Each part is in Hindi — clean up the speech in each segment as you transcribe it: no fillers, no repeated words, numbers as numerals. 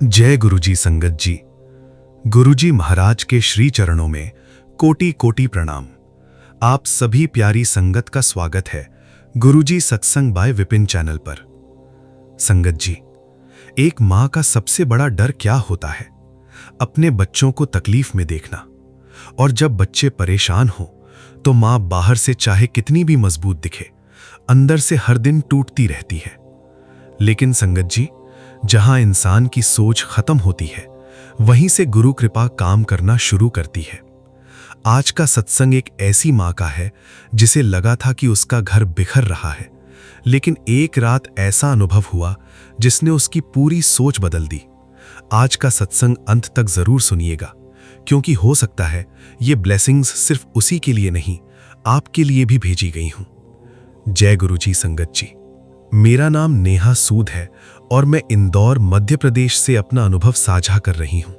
जय गुरुजी संगत जी। गुरुजी महाराज के श्री चरणों में कोटि कोटि प्रणाम। आप सभी प्यारी संगत का स्वागत है गुरुजी सत्संग बाय विपिन चैनल पर। संगत जी, एक मां का सबसे बड़ा डर क्या होता है? अपने बच्चों को तकलीफ में देखना। और जब बच्चे परेशान हो तो मां बाहर से चाहे कितनी भी मजबूत दिखे, अंदर से हर दिन टूटती रहती है। लेकिन संगत जी, जहां इंसान की सोच खत्म होती है, वहीं से गुरु कृपा काम करना शुरू करती है। आज का सत्संग एक ऐसी मां का है जिसे लगा था कि उसका घर बिखर रहा है, लेकिन एक रात ऐसा अनुभव हुआ जिसने उसकी पूरी सोच बदल दी। आज का सत्संग अंत तक जरूर सुनिएगा, क्योंकि हो सकता है ये ब्लेसिंग्स सिर्फ उसी के लिए नहीं, आपके लिए भी भेजी गई हूं। जय गुरुजी संगत जी। मेरा नाम नेहा सूद है और मैं इंदौर मध्य प्रदेश से अपना अनुभव साझा कर रही हूँ।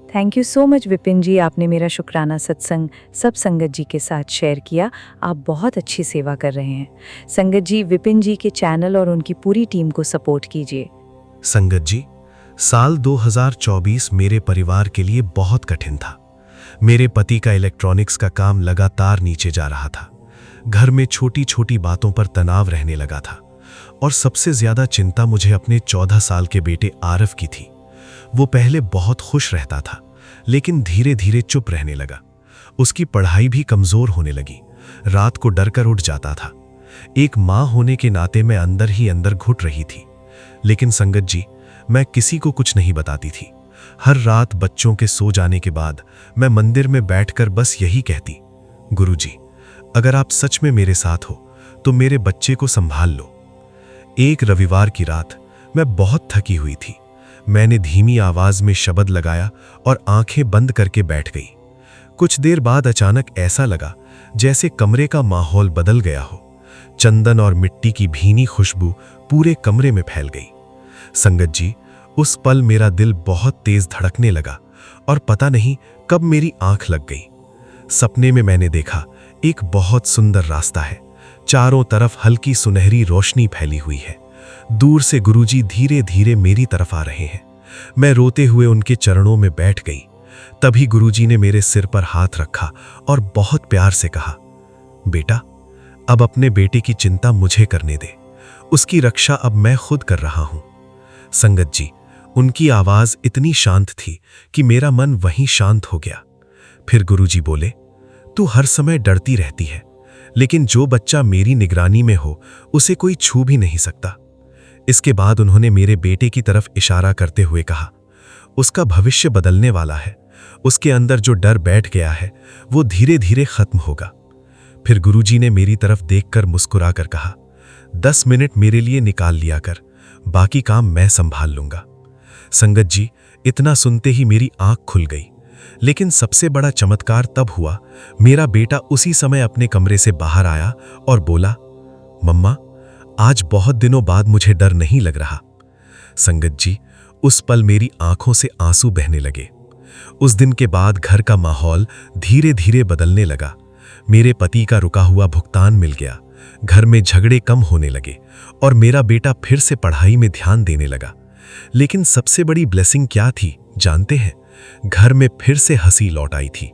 Thank you so much Vipin ji, आपने मेरा शुक्राना सत्संग सब संगत जी के साथ शेयर किया। आप बहुत अच्छी सेवा कर रहे हैं। संगत जी, विपिन जी के चैनल और उनकी पूरी टीम को सपोर्ट कीजिए। संगत जी, साल 2024 मेरे परिवार के लिए बहुत कठिन था। मेरे पति का इलेक्ट्रॉनिक्स का काम लगातार नीचे जा रहा था। घर में छोटी छोटी बातों पर तनाव रहने लगा था और सबसे ज्यादा चिंता मुझे अपने 14 साल के बेटे आरव की थी। वो पहले बहुत खुश रहता था, लेकिन धीरे धीरे चुप रहने लगा। उसकी पढ़ाई भी कमजोर होने लगी। रात को डर कर उठ जाता था। एक मां होने के नाते मैं अंदर ही अंदर घुट रही थी। लेकिन संगत जी, मैं किसी को कुछ नहीं बताती थी। हर रात बच्चों के सो जाने के बाद मैं मंदिर में बैठकर बस यही कहती, गुरुजी, अगर आप सच में मेरे साथ हो तो मेरे बच्चे को संभाल लो। एक रविवार की रात मैं बहुत थकी हुई थी। मैंने धीमी आवाज में शब्द लगाया और आंखें बंद करके बैठ गई। कुछ देर बाद अचानक ऐसा लगा जैसे कमरे का माहौल बदल गया हो। चंदन और मिट्टी की भीनी खुशबू पूरे कमरे में फैल गई। संगत जी, उस पल मेरा दिल बहुत तेज धड़कने लगा और पता नहीं कब मेरी आंख लग गई। सपने में मैंने देखा एक बहुत सुंदर रास्ता है। चारों तरफ हल्की सुनहरी रोशनी फैली हुई है। दूर से गुरुजी धीरे धीरे मेरी तरफ आ रहे हैं। मैं रोते हुए उनके चरणों में बैठ गई। तभी गुरुजी ने मेरे सिर पर हाथ रखा और बहुत प्यार से कहा, बेटा, अब अपने बेटे की चिंता मुझे करने दे। उसकी रक्षा अब मैं खुद कर रहा हूं। संगत जी, उनकी आवाज इतनी शांत थी कि मेरा मन वहीं शांत हो गया। फिर गुरुजी बोले, तू हर समय डरती रहती है, लेकिन जो बच्चा मेरी निगरानी में हो उसे कोई छू भी नहीं सकता। इसके बाद उन्होंने मेरे बेटे की तरफ इशारा करते हुए कहा, उसका भविष्य बदलने वाला है। उसके अंदर जो डर बैठ गया है वो धीरे धीरे खत्म होगा। फिर गुरुजी ने मेरी तरफ देखकर मुस्कुराकर कहा, 10 मिनट मेरे लिए निकाल लिया कर, बाकी काम मैं संभाल लूंगा। संगत जी, इतना सुनते ही मेरी आंख खुल गई। लेकिन सबसे बड़ा चमत्कार तब हुआ, मेरा बेटा उसी समय अपने कमरे से बाहर आया और बोला, मम्मा, आज बहुत दिनों बाद मुझे डर नहीं लग रहा। संगत जी, उस पल मेरी आंखों से आंसू बहने लगे। उस दिन के बाद घर का माहौल धीरे धीरे बदलने लगा। मेरे पति का रुका हुआ भुगतान मिल गया। घर में झगड़े कम होने लगे और मेरा बेटा फिर से पढ़ाई में ध्यान देने लगा। लेकिन सबसे बड़ी ब्लेसिंग क्या थी जानते हैं? घर में फिर से हंसी लौट आई थी।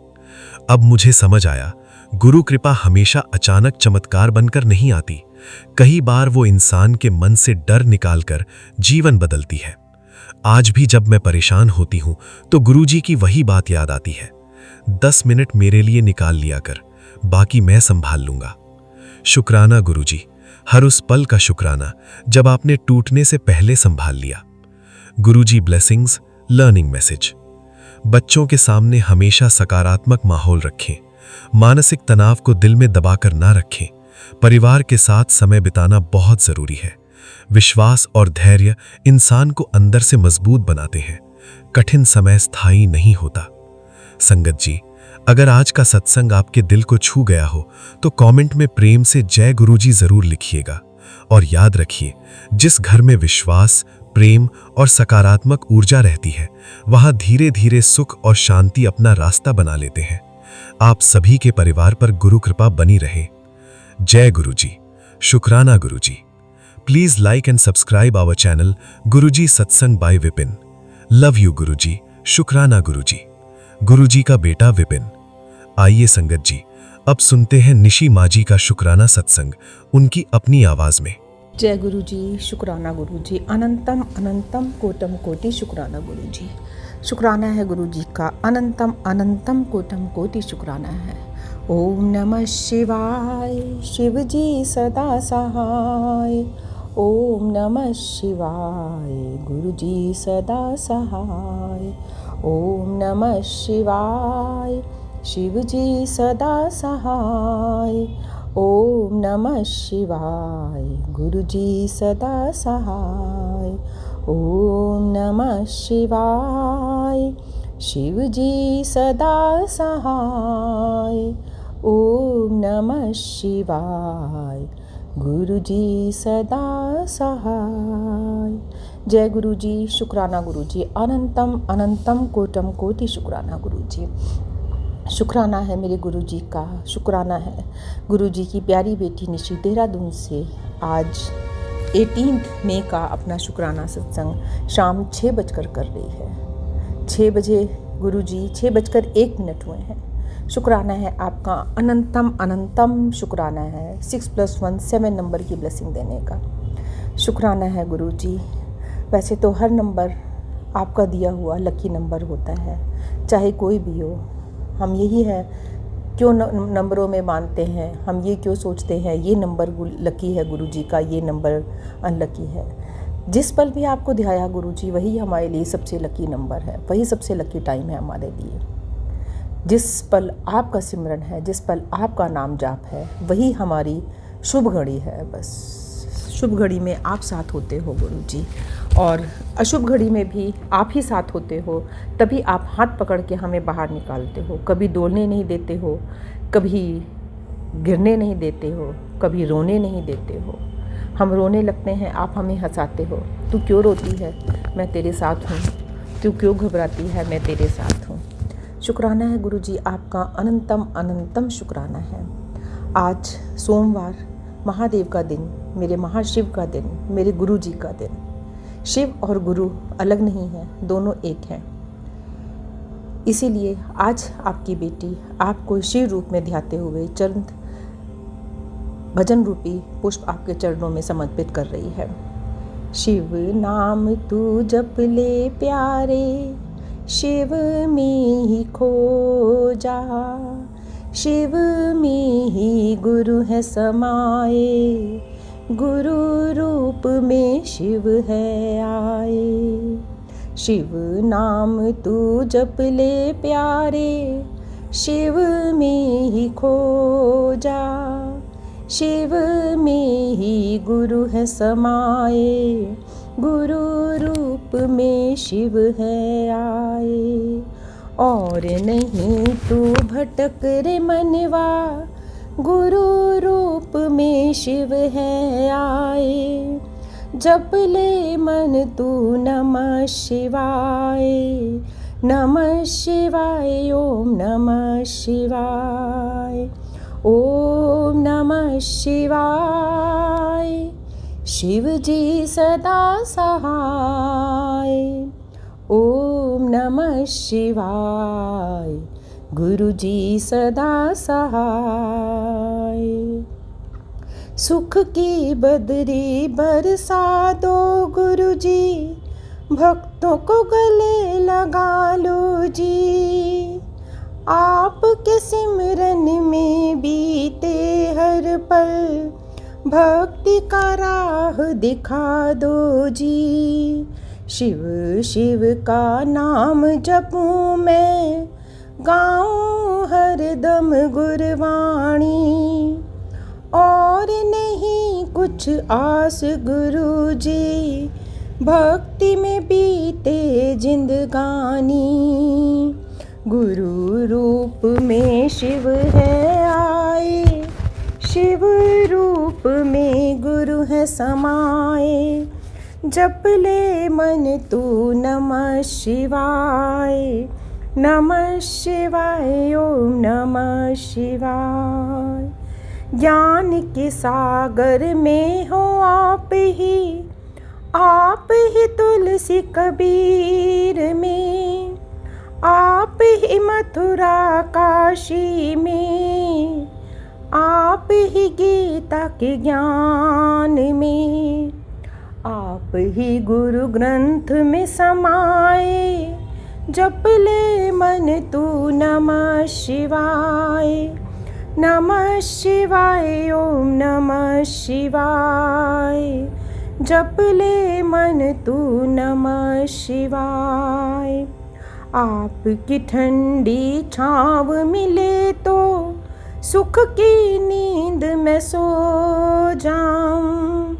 अब मुझे समझ आया, गुरु कृपा हमेशा अचानक चमत्कार बनकर नहीं आती। कई बार वो इंसान के मन से डर निकालकर जीवन बदलती है। आज भी जब मैं परेशान होती हूं तो गुरुजी की वही बात याद आती है, 10 मिनट मेरे लिए निकाल लिया कर, बाकी मैं संभाल लूंगा। शुक्राना गुरुजी, हर उस पल का शुक्राना जब आपने टूटने से पहले संभाल लिया। गुरुजी ब्लेसिंग्स। Learning message. बच्चों के सामने हमेशा सकारात्मक माहौल रखें। मानसिक तनाव को दिल में दबाकर ना रखें। परिवार के साथ समय बिताना बहुत जरूरी है। विश्वास और धैर्य इंसान को अंदर से मजबूत बनाते हैं। कठिन समय स्थायी नहीं होता। संगत जी, अगर आज का सत्संग आपके दिल को छू गया हो तो कमेंट में प्रेम से जय गुरुजी जरूर लिखिएगा। और याद रखिए, जिस घर में विश्वास, प्रेम और सकारात्मक ऊर्जा रहती है, वहां धीरे धीरे सुख और शांति अपना रास्ता बना लेते हैं। आप सभी के परिवार पर गुरु कृपा बनी रहे। जय गुरुजी। शुक्राना Guruji. Please like and subscribe our channel Guruji Satsang by Vipin. Love you Guruji, शुक्राना गुरुजी। गुरुजी का बेटा विपिन। आइए संगत जी, अब सुनते हैं निशी माजी का शुक्राना सत्संग उनकी अपनी आवाज में। जय गुरु जी, शुक्राना गुरु जी, अनंतम अनंतम कोटम कोटि शुक्राना गुरु जी। शुक्राना है गुरु जी का, अनंतम अनंतम कोटम कोटि शुक्राना है। ओम नमः शिवाय, शिव जी सदा सहाय। ओम नमः शिवाय, गुरु जी सदा सहाय। ओम नमः शिवाय, शिव जी सदा सहाय। ओम नमः शिवाय, गुरु जी सदा सहाय। ओम नमः शिवाय, शिव जी सदा सहाय। ओम नमः शिवाय, गुरु जी सदा सहाय। जय गुरु जी, शुक्राना गुरु जी, अनंतम अनंतम कोटम कोटि शुक्राना गुरु जी। शुक्राना है मेरे गुरु जी का, शुक्राना है गुरु जी की प्यारी बेटी निशी देहरादून से आज 18 मई का अपना शुक्राना सत्संग शाम 6 बजकर कर रही है। 6 बजे गुरु जी 6:01 हुए हैं। शुक्राना है आपका, अनंतम अनंतम शुक्राना है 6+1 7 नंबर की ब्लेसिंग देने का। शुक्राना है गुरु जी। वैसे तो हर नंबर आपका दिया हुआ लकी नंबर होता है, चाहे कोई भी हो। हम यही है क्यों नंबरों में मानते हैं, हम ये क्यों सोचते हैं ये नंबर लकी है गुरु जी का, ये नंबर अनलकी है। जिस पल भी आपको ध्याया गुरु जी, वही हमारे लिए सबसे लकी नंबर है, वही सबसे लकी टाइम है हमारे लिए। जिस पल आपका सिमरन है, जिस पल आपका नाम जाप है, वही हमारी शुभ घड़ी है। बस शुभ घड़ी में आप साथ होते हो गुरु जी, और अशुभ घड़ी में भी आप ही साथ होते हो। तभी आप हाथ पकड़ के हमें बाहर निकालते हो, कभी डोलने नहीं देते हो, कभी गिरने नहीं देते हो, कभी रोने नहीं देते हो। हम रोने लगते हैं, आप हमें हंसाते हो। तू क्यों रोती है, मैं तेरे साथ हूँ। तू क्यों घबराती है, मैं तेरे साथ हूँ। शुक्राना है गुरु जी आपका, अनंतम अनंतम शुक्राना है। आज सोमवार, महादेव का दिन, मेरे महाशिव का दिन, मेरे गुरु जी का दिन। शिव और गुरु अलग नहीं हैं, दोनों एक हैं। इसीलिए आज आपकी बेटी आपको शिव रूप में ध्याते हुए चरण भजन रूपी पुष्प आपके चरणों में समर्पित कर रही है। शिव नाम तू जप ले प्यारे, शिव में ही खो जा। शिव में ही गुरु है समाए, गुरु रूप में शिव है आए। शिव नाम तू जप ले प्यारे, शिव में ही खो जा। शिव में ही गुरु है समाए, गुरु रूप में शिव है आए। और नहीं तू भटक रे मनवा, गुरु रूप में शिव है आए। जप ले मन तू नमः शिवाय, नमः शिवाय, ओम नमः शिवाय। ओम नमः शिवाय, शिव जी सदा सहाय। ओम नमः शिवाय, गुरु जी सदा सहाय। सुख की बदरी बरसा दो गुरु जी, भक्तों को गले लगा लो जी। आपके सिमरन में बीते हर पल, भक्ति का राह दिखा दो जी। शिव शिव का नाम जपूं मैं, गाऊं हरदम गुरवाणी। और नहीं कुछ आस गुरु जी, भक्ति में बीते जिंदगानी। गुरु रूप में शिव है आए, शिव रूप में गुरु है समाए। जप ले मन तू नमः शिवाय, नमः शिवाय, ओम नमः शिवाय। ज्ञान के सागर में हो आप ही, आप ही तुलसी कबीर में, आप ही मथुरा काशी में, आप ही गीता के ज्ञान में, आप ही गुरु ग्रंथ में समाए, जप ले मन तू नमः शिवाय, नमः शिवाय, ओम नमः शिवाय, जप ले मन तू नमः शिवाय। आपकी ठंडी छाँव मिले तो सुख की नींद में सो जाऊं,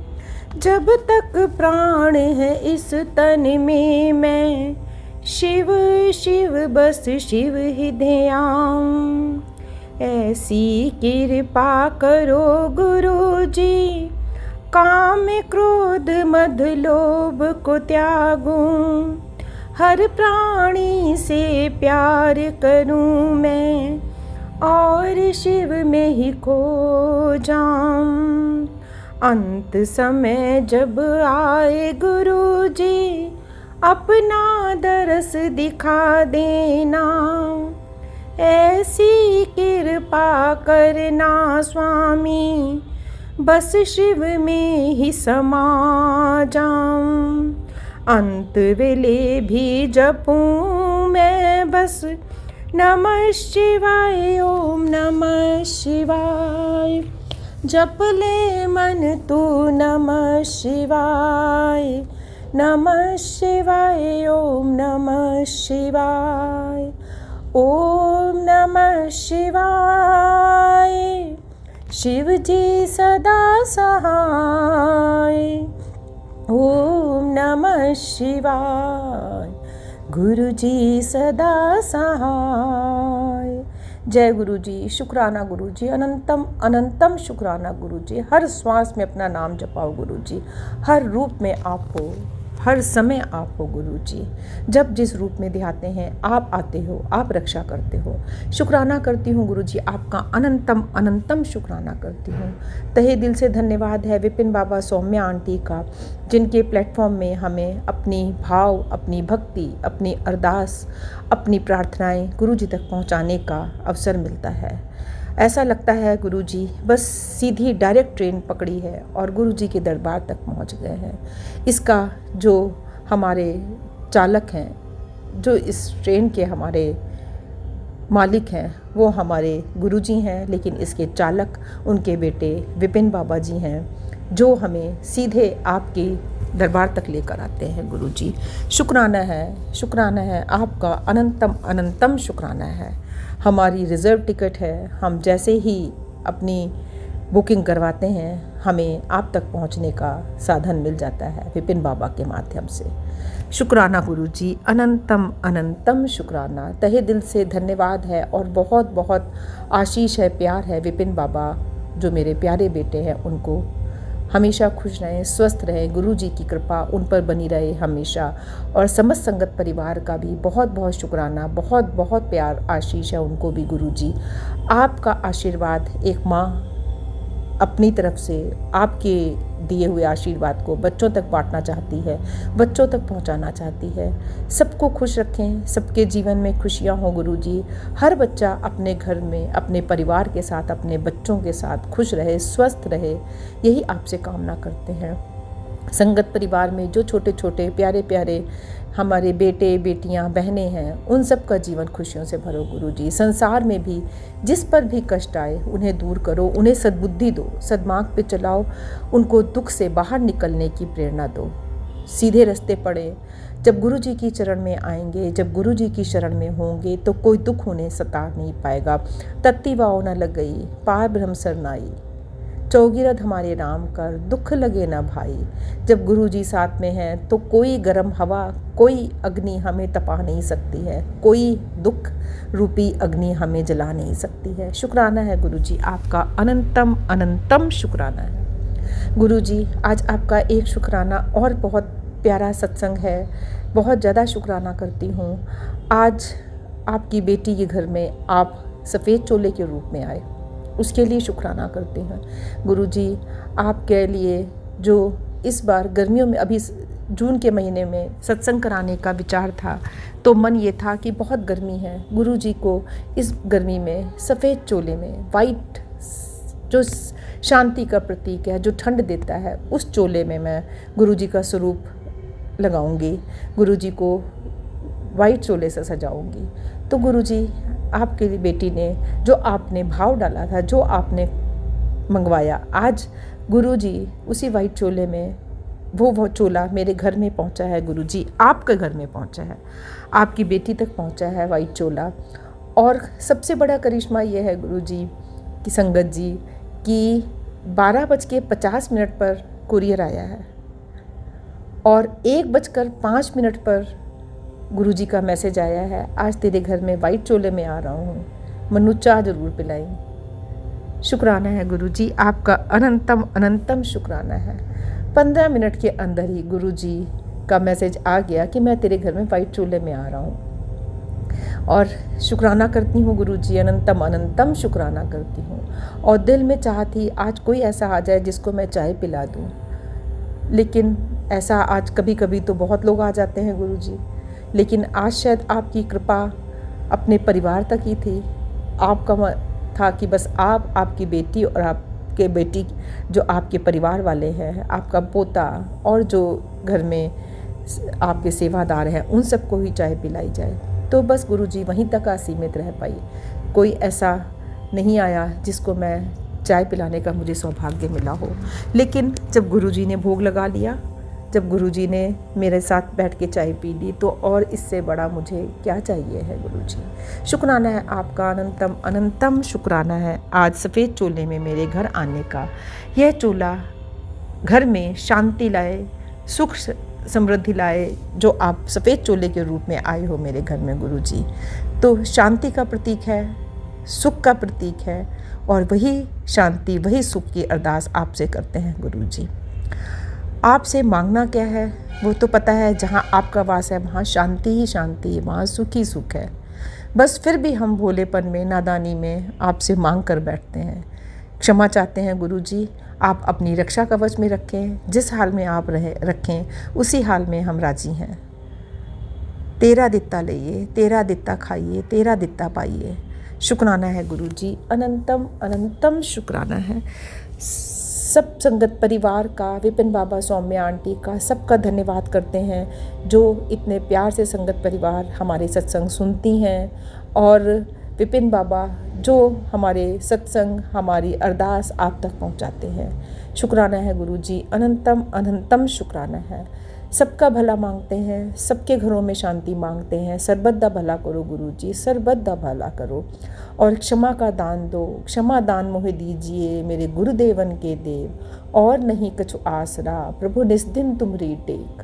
जब तक प्राण है इस तन में मैं शिव शिव बस शिव ही ध्यान। ऐसी कृपा करो गुरु जी, काम क्रोध मद लोभ को त्यागूं, हर प्राणी से प्यार करूं मैं और शिव में ही खो जाऊं। अंत समय जब आए गुरु जी, अपना दरस दिखा देना, ऐसी कृपा करना स्वामी, बस शिव में ही समा जाऊं। अंत वेले भी जपूं मैं बस नमः शिवाय, ओम नमः शिवाय, जप ले मन तू नमः शिवाय, नमः शिवाय, ओम नमः शिवाय, ओम नमः शिवाय। शिव जी सदा सहाय, ओम नमः शिवाय, गुरु जी सदा सहाय। जय गुरु जी, शुक्राना गुरु जी, अनंतम अनंतम शुक्राना गुरु जी। हर श्वास में अपना नाम जपाओ गुरु जी, हर रूप में आप हो, हर समय आप हो गुरु जी। जब जिस रूप में दिखाते हैं आप आते हो, आप रक्षा करते हो। शुक्राना करती हूँ गुरु जी, आपका अनंतम अनंतम शुक्राना करती हूँ। तहे दिल से धन्यवाद है विपिन बाबा सौम्या आंटी का, जिनके प्लेटफॉर्म में हमें अपनी भाव, अपनी भक्ति, अपनी अरदास, अपनी प्रार्थनाएं गुरु जी तक पहुँचाने का अवसर मिलता है। ऐसा लगता है गुरु जी बस सीधी डायरेक्ट ट्रेन पकड़ी है और गुरु जी के दरबार तक पहुंच गए हैं। इसका जो हमारे चालक हैं, जो इस ट्रेन के हमारे मालिक हैं, वो हमारे गुरु जी हैं, लेकिन इसके चालक उनके बेटे विपिन बाबा जी हैं, जो हमें सीधे आपके दरबार तक लेकर आते हैं गुरु जी। शुक्राना है आपका, अनंतम अनंतम शुक्राना है। हमारी रिज़र्व टिकट है, हम जैसे ही अपनी बुकिंग करवाते हैं हमें आप तक पहुंचने का साधन मिल जाता है विपिन बाबा के माध्यम से। शुक्राना गुरु जी, अनंतम अनंतम शुक्राना। तहे दिल से धन्यवाद है और बहुत बहुत आशीष है, प्यार है विपिन बाबा जो मेरे प्यारे बेटे हैं, उनको हमेशा खुश रहें, स्वस्थ रहें, गुरु जी की कृपा उन पर बनी रहे हमेशा। और समस्त संगत परिवार का भी बहुत बहुत शुक्राना, बहुत बहुत प्यार आशीष है उनको भी गुरु जी। आपका आशीर्वाद एक माँ अपनी तरफ से आपके दिए हुए आशीर्वाद को बच्चों तक बांटना चाहती है, बच्चों तक पहुंचाना चाहती है। सबको खुश रखें, सबके जीवन में खुशियां हो गुरु जी। हर बच्चा अपने घर में, अपने परिवार के साथ, अपने बच्चों के साथ खुश रहे, स्वस्थ रहे, यही आपसे कामना करते हैं। संगत परिवार में जो छोटे छोटे प्यारे प्यारे हमारे बेटे बेटियां बहनें हैं, उन सब का जीवन खुशियों से भरो गुरु जी। संसार में भी जिस पर भी कष्ट आए उन्हें दूर करो, उन्हें सद्बुद्धि दो, सद्मार्ग पे चलाओ, उनको दुख से बाहर निकलने की प्रेरणा दो, सीधे रास्ते पड़े। जब गुरु जी की चरण में आएंगे, जब गुरु जी की शरण में होंगे तो कोई दुख उन्हें सता नहीं पाएगा। तत्ती वाओ न लग गई, पार ब्रह्म सरनाई, चौगिरद हमारे राम कर, दुख लगे ना भाई। जब गुरु जी साथ में हैं तो कोई गर्म हवा, कोई अग्नि हमें तपा नहीं सकती है, कोई दुख रूपी अग्नि हमें जला नहीं सकती है। शुक्राना है गुरु जी, आपका अनंतम अनंतम शुक्राना है गुरु जी। आज आपका एक शुक्राना और बहुत प्यारा सत्संग है, बहुत ज़्यादा शुक्राना करती हूँ। आज आपकी बेटी के घर में आप सफ़ेद चोले के रूप में आए, उसके लिए शुक्राना करते हैं गुरु जी। आपके लिए जो इस बार गर्मियों में अभी जून के महीने में सत्संग कराने का विचार था, तो मन ये था कि बहुत गर्मी है, गुरुजी को इस गर्मी में सफ़ेद चोले में वाइट, जो शांति का प्रतीक है, जो ठंड देता है, उस चोले में मैं गुरुजी का स्वरूप लगाऊंगी, गुरुजी को वाइट चोले से सजाऊंगी। तो गुरुजी, आपके लिए बेटी ने जो आपने भाव डाला था, जो आपने मंगवाया, आज गुरुजी उसी वाइट चोले में वो चोला मेरे घर में पहुंचा है। गुरुजी, आपके घर में पहुंचा है, आपकी बेटी तक पहुंचा है वाइट चोला। और सबसे बड़ा करिश्मा ये है गुरुजी की संगत जी कि 12:50 पर कुरियर आया है और 1:05 पर गुरुजी का मैसेज आया है, आज तेरे घर में वाइट चोले में आ रहा हूँ, मन्नू चाय ज़रूर पिलाई। शुक्राना है गुरुजी, आपका अनंतम अनंतम शुक्राना है। 15 मिनट के अंदर ही गुरुजी का मैसेज आ गया कि मैं तेरे घर में वाइट चोले में आ रहा हूँ। और शुक्राना करती हूँ गुरुजी, अनंतम अनंतम शुक्राना करती हूँ। और दिल में चाह थी आज कोई ऐसा आ जाए जिसको मैं चाय पिला दूँ, लेकिन ऐसा आज कभी कभी तो बहुत लोग आ जाते हैं गुरुजी, लेकिन आज शायद आपकी कृपा अपने परिवार तक ही थी। आपका था कि बस आप, आपकी बेटी और आपके बेटी जो आपके परिवार वाले हैं, आपका पोता और जो घर में आपके सेवादार हैं, उन सबको ही चाय पिलाई जाए। तो बस गुरुजी वहीं तक सीमित रह पाई, कोई ऐसा नहीं आया जिसको मैं चाय पिलाने का मुझे सौभाग्य मिला हो। लेकिन जब गुरुजी ने भोग लगा लिया, जब गुरुजी ने मेरे साथ बैठ के चाय पी ली, तो और इससे बड़ा मुझे क्या चाहिए है गुरुजी। शुक्राना है आपका, अनंतम अनंतम शुक्राना है आज सफ़ेद चोले में मेरे घर आने का। यह चोला घर में शांति लाए, सुख समृद्धि लाए, जो आप सफ़ेद चोले के रूप में आए हो मेरे घर में गुरुजी। तो शांति का प्रतीक है, सुख का प्रतीक है, और वही शांति, वही सुख की अरदास आपसे करते हैं गुरुजी। आपसे मांगना क्या है वो तो पता है, जहाँ आपका वास है वहाँ शांति ही शांति, वहाँ सुख ही सुख है। बस फिर भी हम भोलेपन में, नादानी में आपसे मांग कर बैठते हैं, क्षमा चाहते हैं गुरुजी। आप अपनी रक्षा कवच में रखें, जिस हाल में आप रखें उसी हाल में हम राजी हैं। तेरा दित्ता लइए, तेरा दित्ता खाइए, तेरा दित्ता पाइए। शुक्राना है गुरुजी, अनंतम अनंतम शुक्राना है। सब संगत परिवार का, विपिन बाबा, सौम्या आंटी का, सबका धन्यवाद करते हैं जो इतने प्यार से संगत परिवार हमारे सत्संग सुनती हैं, और विपिन बाबा जो हमारे सत्संग, हमारी अरदास आप तक पहुंचाते हैं। शुक्राना है गुरुजी, अनंतम अनंतम शुक्राना है। सबका भला मांगते हैं, सबके घरों में शांति मांगते हैं। सर्वदा भला करो गुरुजी, सर्वदा भला करो, और क्षमा का दान दो, क्षमा दान मोहे दीजिए मेरे गुरुदेवन के देव। और नहीं कछु आसरा, प्रभु निस्दिन तुमरी टेक।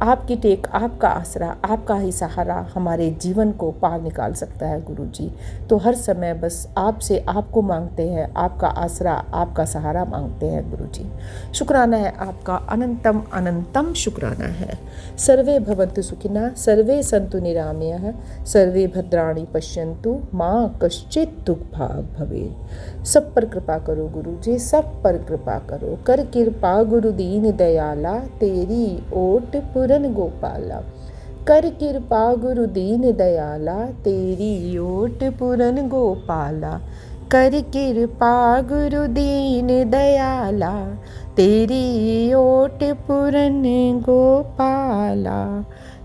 आपकी टेक, आपका आसरा, आपका ही सहारा हमारे जीवन को पार निकाल सकता है गुरुजी। तो हर समय बस आपसे, आपको मांगते हैं, आपका आसरा, आपका सहारा मांगते हैं गुरुजी। शुक्राना है आपका, अनंतम अनंतम शुक्राना है। सर्वे भवन्तु सुखिनः, सर्वे सन्तु निरामयः, सर्वे भद्राणि पश्यन्तु, माँ कश्चित् दुख भाग भवेत्। सब पर कृपा करो गुरुजी, सब पर कृपा करो। कर कृपा गुरु दीन दयाला, तेरी ओट पूरन गोपाला। कर कृपा गुरु दीन दयाला, तेरी ओट पूरन गोपाला। कर कृपा गुरु दीन दयाला, तेरी ओट पूरन गोपाला।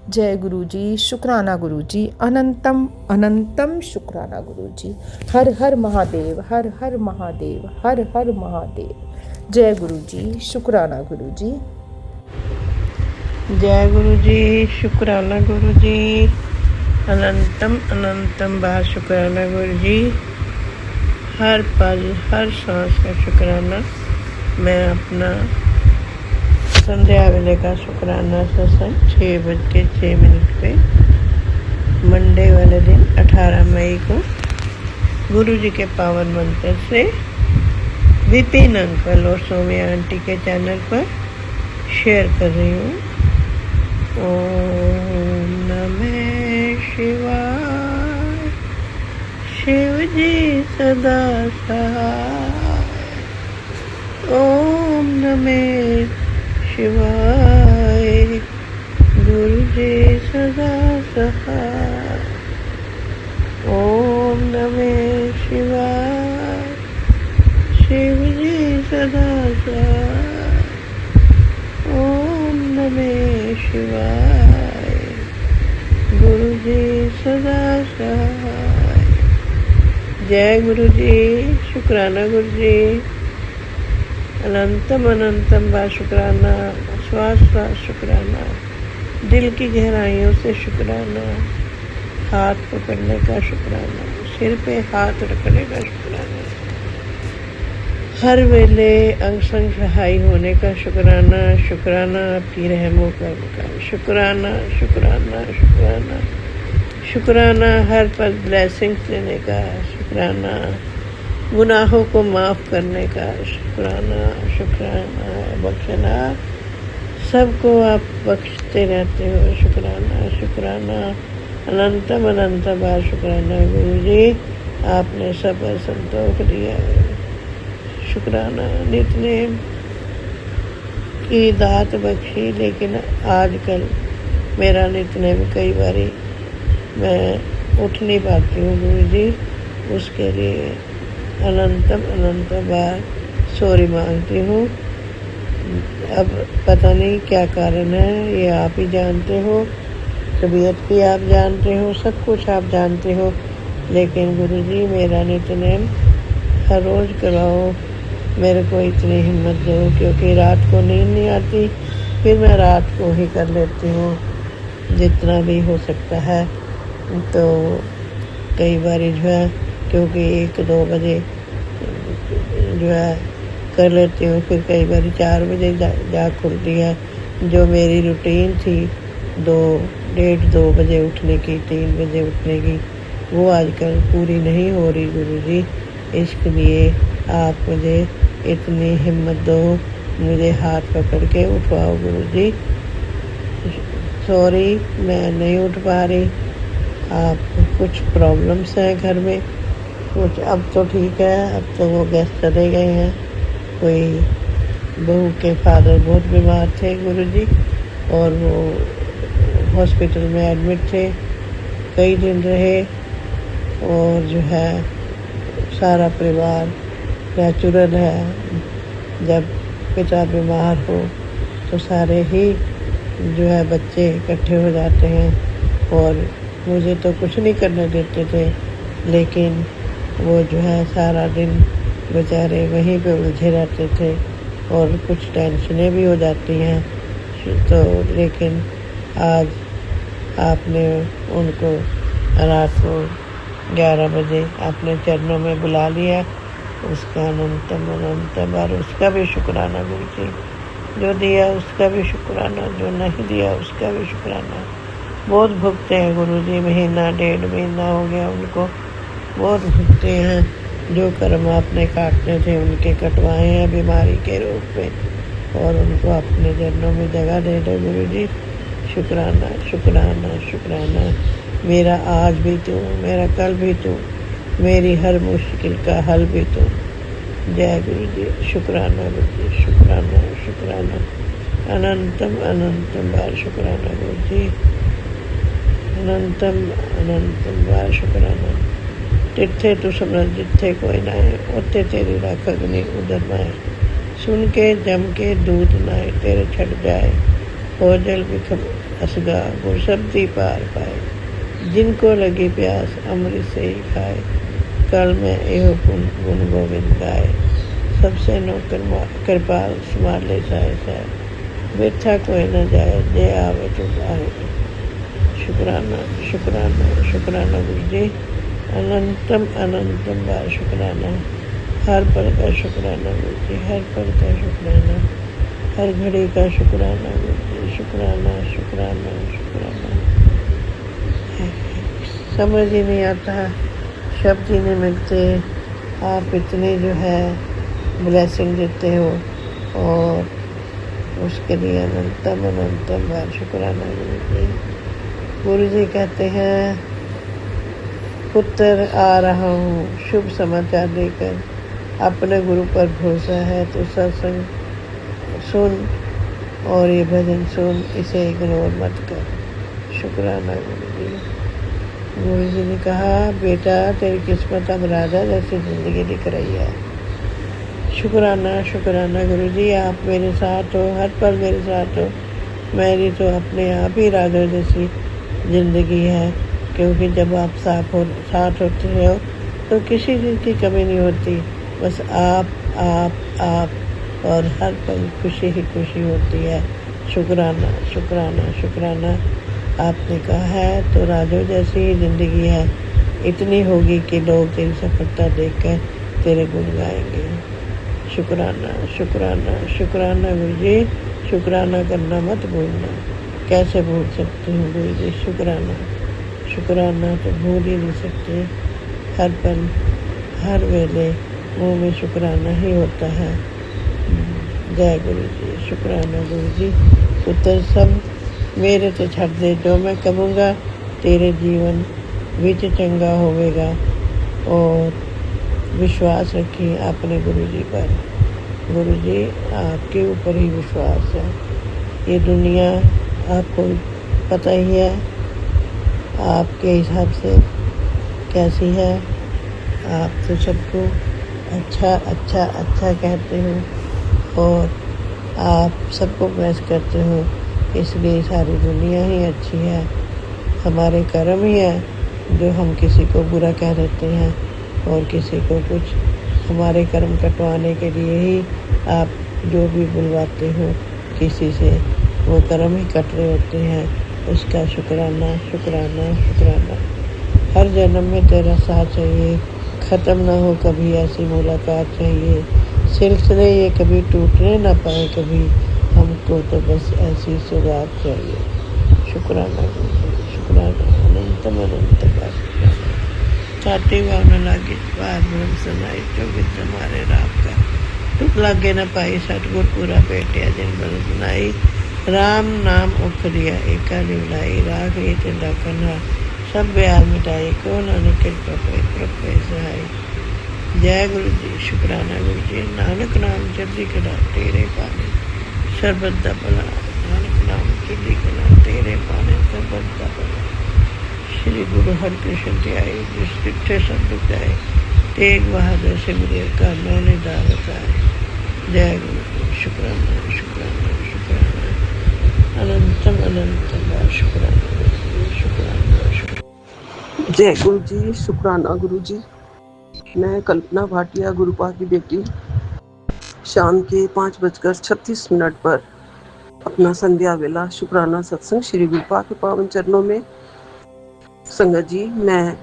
जय गुरुजी, शुक्राना गुरुजी, अनंतम अनंतम शुक्राना गुरुजी। हर हर महादेव, हर हर महादेव, हर हर महादेव। जय गुरुजी, शुक्राना गुरुजी। जय गुरुजी, शुक्राना गुरुजी, अनंतम अनंतम बार शुक्राना गुरुजी। हर पल, हर सांस का शुक्राना। मैं अपना संध्या वेले का शुक्राना सत्संग 6:06 पे मंडे वाले दिन 18 मई को गुरुजी के पावन मंत्र से विपिन अंकल और सौम्या आंटी के चैनल पर शेयर कर रही हूँ। ओम नमः शिवाय, शिव जी सदा सहाय। ओम नमः शिवाय। गुरु जी सदा सहाय। ओम नमः शिवाय। शिव जी सदा सहाय। ओम नमः शिवाय। गुरु जी सदा सहाय। जय गुरु जी। शुक्राना गुरु जी। अनंतम अनंतम बार शुक्राना। श्वास श्वास शुक्राना। दिल की गहराइयों से शुक्राना। हाथ पकड़ने का शुक्राना। सिर पे हाथ रखने का शुक्राना। हर वेले अंग संग सहाय होने का शुक्राना। शुक्राना आपकी रहमों का शुक्राना। शुक्राना शुक्राना शुक्राना हर पल ब्लेसिंग्स देने का शुक्राना। गुनाहों को माफ़ करने का शुक्राना। शुक्राना बख्शना सबको आप बख्शते रहते हो। शुक्राना शुक्राना अनंतम अनंत बार शुक्राना गुरु जी। आपने सब संतोष दिया है। शुक्राना नितनेम की दात बख्शी, लेकिन आजकल मेरा नितनेम कई बारी मैं उठ नहीं पाती हूँ गुरु जी। उसके लिए अनंतम अनंत बार सॉरी मांगती हूँ। अब पता नहीं क्या कारण है, ये आप ही जानते हो। तबीयत भी आप जानते हो, सब कुछ आप जानते हो। लेकिन गुरु जी मेरा नितनेम हर रोज़ करवाओ। मेरे को इतनी हिम्मत दो, क्योंकि रात को नींद नहीं आती। फिर मैं रात को ही कर लेती हूँ जितना भी हो सकता है। तो कई बार जो है, क्योंकि 1-2 बजे जो है कर लेती हूँ, फिर कई बार 4 बजे जाग खुलती है। जो मेरी रूटीन थी 2 बजे उठने की, 3 बजे उठने की, वो आजकल पूरी नहीं हो रही गुरु जी। इसके लिए आप मुझे इतनी हिम्मत दो, मुझे हाथ पकड़ के उठवाओ गुरु जी। सॉरी मैं नहीं उठ पा रही। आप कुछ प्रॉब्लम्स हैं घर में कुछ। अब तो ठीक है, अब तो वो गेस्ट चले गए हैं। कोई बहू के फादर बहुत बीमार थे गुरु जी, और वो हॉस्पिटल में एडमिट थे, कई दिन रहे। और जो है सारा परिवार नेचुरल है, जब पिता बीमार हो तो सारे ही जो है बच्चे इकट्ठे हो जाते हैं। और मुझे तो कुछ नहीं करने देते थे, लेकिन वो जो है सारा दिन बेचारे वहीं पे उलझे रहते थे, और कुछ टेंशनें भी हो जाती हैं। तो लेकिन आज आपने उनको रात को 11 बजे अपने चरणों में बुला लिया। उसका अनंतम अनंत बार उसका भी शुक्राना गुरु जी। जो दिया उसका भी शुक्राना, जो नहीं दिया उसका भी शुक्राना। बहुत भुगते हैं गुरु जी, 1.5 महीना हो गया उनको, बहुत भुगते हैं। जो कर्म आपने काटने थे उनके कटवाए हैं बीमारी के रूप में, और उनको अपने चरणों में जगह दे दो गुरु जी। शुक्राना शुक्राना शुक्राना। मेरा आज भी तू, मेरा कल भी तू, मेरी हर मुश्किल का हल भी तू। जय गुरु जी। शुक्राना गुरु जी। शुक्राना शुक्राना अनंतम अनंतम बार शुक्राना गुरु जी। अनंतम अनंतम बार शुक्राना। तिथे तू समझ जिथे कोई ना है, उत्थे तेरी रख अग्नि उधर माए। सुन के जम के दूत नाए, तेरे छड़ जाए। हो जल बिखम असगा, गुर शब्दी पार पाए। जिनको लगी प्यास अमृत से ही खाए। कल में एहो गुण गोविंद गाए। सबसे नो कृपाल संभाले साए साए। बिरथा कोई न जाए, जे आवे तो आए। शुक्राना शुक्राना शुक्राना गुरु जी। अनंतम अनंतम बार शुक्राना। हर पल का शुक्राना गुरु जी। हर पल का शुक्राना, हर घड़ी का शुक्राना गुरु जी। शुक्राना शुक्राना शुक्राना। समझ ही नहीं आता, शब्द ही नहीं मिलते। आप इतनी जो है ब्लेसिंग देते हो, और उसके लिए अनंतम अनंतम बार शुक्राना गुरु जी। गुरु जी कहते हैं, पुत्र आ रहा हूँ शुभ समाचार लेकर। अपने गुरु पर भरोसा है तो सत्संग सुन, और ये भजन सुन, इसे इग्नोर मत कर। शुक्राना गुरु जी। गुरु जी ने कहा, बेटा तेरी किस्मत अब राजा जैसी ज़िंदगी दिख रही है। शुक्राना शुक्राना गुरु जी, आप मेरे साथ हो, हर पल मेरे साथ हो। मेरी तो अपने आप ही राजा जैसी ज़िंदगी है, क्योंकि जब आप साथ होते हो तो किसी चीज़ की कमी नहीं होती। बस आप और हर पल खुशी ही खुशी होती है। शुक्राना शुक्राना शुक्राना। आपने कहा है तो राजो जैसी ही ज़िंदगी है, इतनी होगी कि लोग तेरी सफलता देखकर तेरे गुण गाएंगे। शुक्राना शुक्राना शुक्राना गुरु जी। शुक्राना करना मत भूलना। कैसे भूल सकती हूँ गुरु जी? शुक्राना तो भूल ही नहीं सकते। हर पल हर वेले मुँह में शुक्राना ही होता है। जय गुरु जी। शुक्राना गुरु जी। पुत्र सब मेरे ते छड़ दे, जो मैं कहूँगा तेरे जीवन विच चंगा होवेगा। और विश्वास रखिए अपने गुरु जी पर। गुरु जी आपके ऊपर ही विश्वास है। ये दुनिया आपको पता ही है आपके हिसाब से कैसी है। आप तो सबको अच्छा कहते हो और आप सबको प्रेस करते हो, इसलिए सारी दुनिया ही अच्छी है। हमारे कर्म ही है जो हम किसी को बुरा कह देते हैं और किसी को कुछ। हमारे कर्म कटवाने के लिए ही आप जो भी बुलवाते हो किसी से, वो कर्म ही कट रहे होते हैं। उसका शुक्राना शुक्राना शुक्राना। हर जन्म में तेरा साथ चाहिए, ख़त्म ना हो कभी ऐसी मुलाकात चाहिए। सिलसिले ये कभी टूटने ना पाए कभी, हमको तो बस ऐसी सौगात चाहिए। शुक्राना शुक्राना अनंतम अनंत का शुक्राना। छाती वावने लागे बार ब्रह्म सनाई, चौगित तुम्हारे राम का दुख लागे न पाई। सतगुर पूरा पेटिया जिन बल बनाई, राम नाम उख दिया एका लिवलाई। राग ये तिंदा कन्हा सब ब्याल मिटाई, को नानक कृपा पे प्रभु सहाय। जय गुरु जी। शुक्राना गुरु जी। नानक नाम चढ़दी कला तेरे पाने, सरबत दा भला। नानक नाम चढ़दी कला तेरे पाने, सरबत दा भला। श्री गुरु हरकृष्ण ध्याई, जिस तिठे सब दुख जाए। तेग बहादुर सिमरिया का नौने दावत आए। जय गुरु जी। शुक्राना शुक्राना शुक्राना अनंतम अनंतम शुक्राना शुक्राना शुक्राना। जय गुरु जी। शुक्राना गुरु जी। मैं कल्पना भाटिया, गुरुपा की बेटी, शाम के 5:36 पर अपना संध्या वेला शुक्राना सत्संग श्री गुरुपा के पावन चरणों में। संगत जी, मैं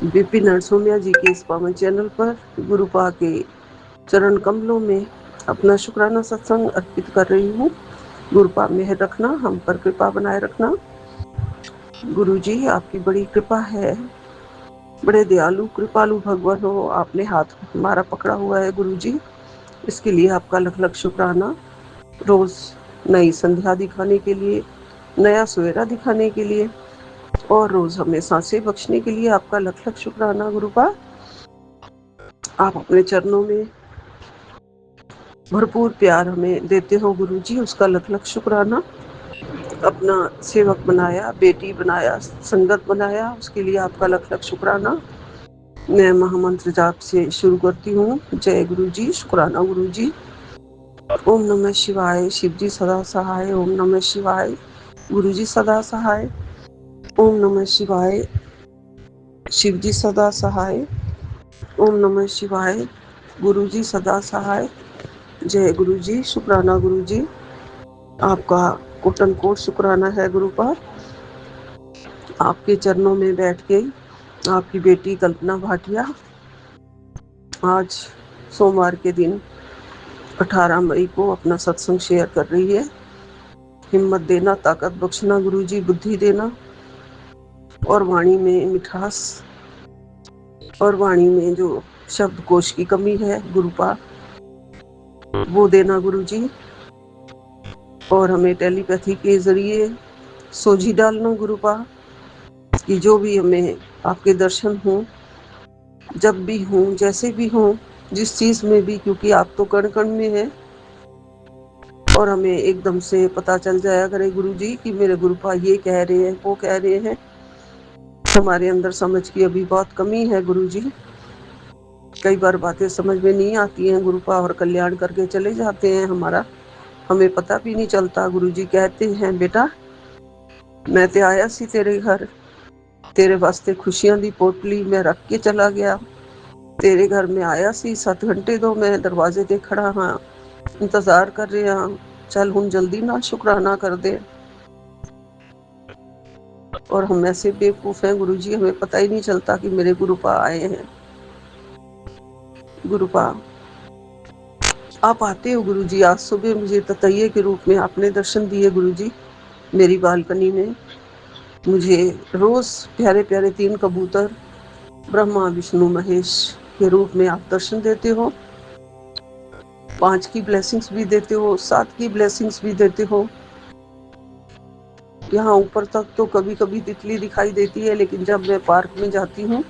विपिन नरसोमिया जी के इस पावन चैनल पर गुरुपा के चरण कमलों में अपना शुक्राना सत्संग अर्पित कर रही हूँ। गुरुपा मेहर रखना, हम पर कृपा बनाए रखना। गुरु जी, आपकी बड़ी कृपा है, बड़े दयालु कृपालु भगवान हो। आपने हाथ हमारा पकड़ा हुआ है गुरु जी, इसके लिए आपका लख लख शुक्राना। रोज नई संध्या दिखाने के लिए, नया सवेरा दिखाने के लिए और रोज हमें सांसें बख्शने के लिए आपका लख लख शुक्राना गुरुपा। आप अपने चरणों में भरपूर प्यार हमें देते हो गुरु जी, उसका लख लख शुक्राना। अपना सेवक बनाया, बेटी बनाया, संगत बनाया, उसके लिए आपका लख लख शुक्राना। मैं महामंत्र जाप से शुरू करती हूँ। जय गुरु जी। शुक्राना गुरु जी। ओम नमः शिवाय, शिव जी सदा सहाय। ओम नमः शिवाय, गुरु जी सदा सहाय। ओम नमः शिवाय, शिव जी सदा सहाय। ओम नमः शिवाय, गुरु जी सदा सहाय। जय गुरु जी। शुक्राना गुरु जी। आपका कोटन कोट शुक्राना है गुरु पर। आपके चरणों में बैठ के आपकी बेटी कल्पना भाटिया आज सोमवार के दिन 18 मई को अपना सत्संग शेयर कर रही है। हिम्मत देना, ताकत बख्शना गुरु जी, बुद्धि देना और वाणी में मिठास और वाणी में जो शब्दकोश की कमी है गुरुपा, वो देना गुरु जी। और हमें टेलीपैथी के जरिए सोझी डालना गुरुपा, कि जो भी हमें आपके दर्शन हों, जब भी हों, जैसे भी हों, जिस चीज में भी, क्योंकि आप तो कण कण में हैं, और हमें एकदम से पता चल जाया करे गुरुजी कि मेरे गुरुपा ये कह रहे हैं, वो कह रहे हैं। हमारे अंदर समझ की अभी बहुत कमी है गुरुजी। कई बार बातें समझ में नहीं आती हैं गुरुपा, और कल्याण करके चले जाते हैं हमारा, हमें पता भी नहीं चलता। गुरुजी कहते हैं बेटा मैं ते आया सी तेरे घर, तेरे वास्ते खुशियां दी पोटली मैं रख के चला गया। तेरे घर में आया सी 7 घंटे तो मैं दरवाजे ते खड़ा हाँ, इंतजार कर रहे हाँ, चल हुण जल्दी ना शुक्राना कर दे। और हम ऐसे बेवकूफ हैं गुरुजी, हमें पता ही नहीं चलता कि मेरे गुरुपा आए हैं। गुरुपा आप आते हो गुरुजी। आज सुबह मुझे ततैये के रूप में आपने दर्शन दिए गुरुजी। मेरी बालकनी में मुझे रोज प्यारे प्यारे 3 कबूतर ब्रह्मा विष्णु महेश के रूप में आप दर्शन देते हो। 5 की ब्लेसिंग्स भी देते हो, 7 की ब्लेसिंग्स भी देते हो। यहाँ ऊपर तक तो कभी कभी तितली दिखाई देती है, लेकिन जब मैं पार्क में जाती हूँ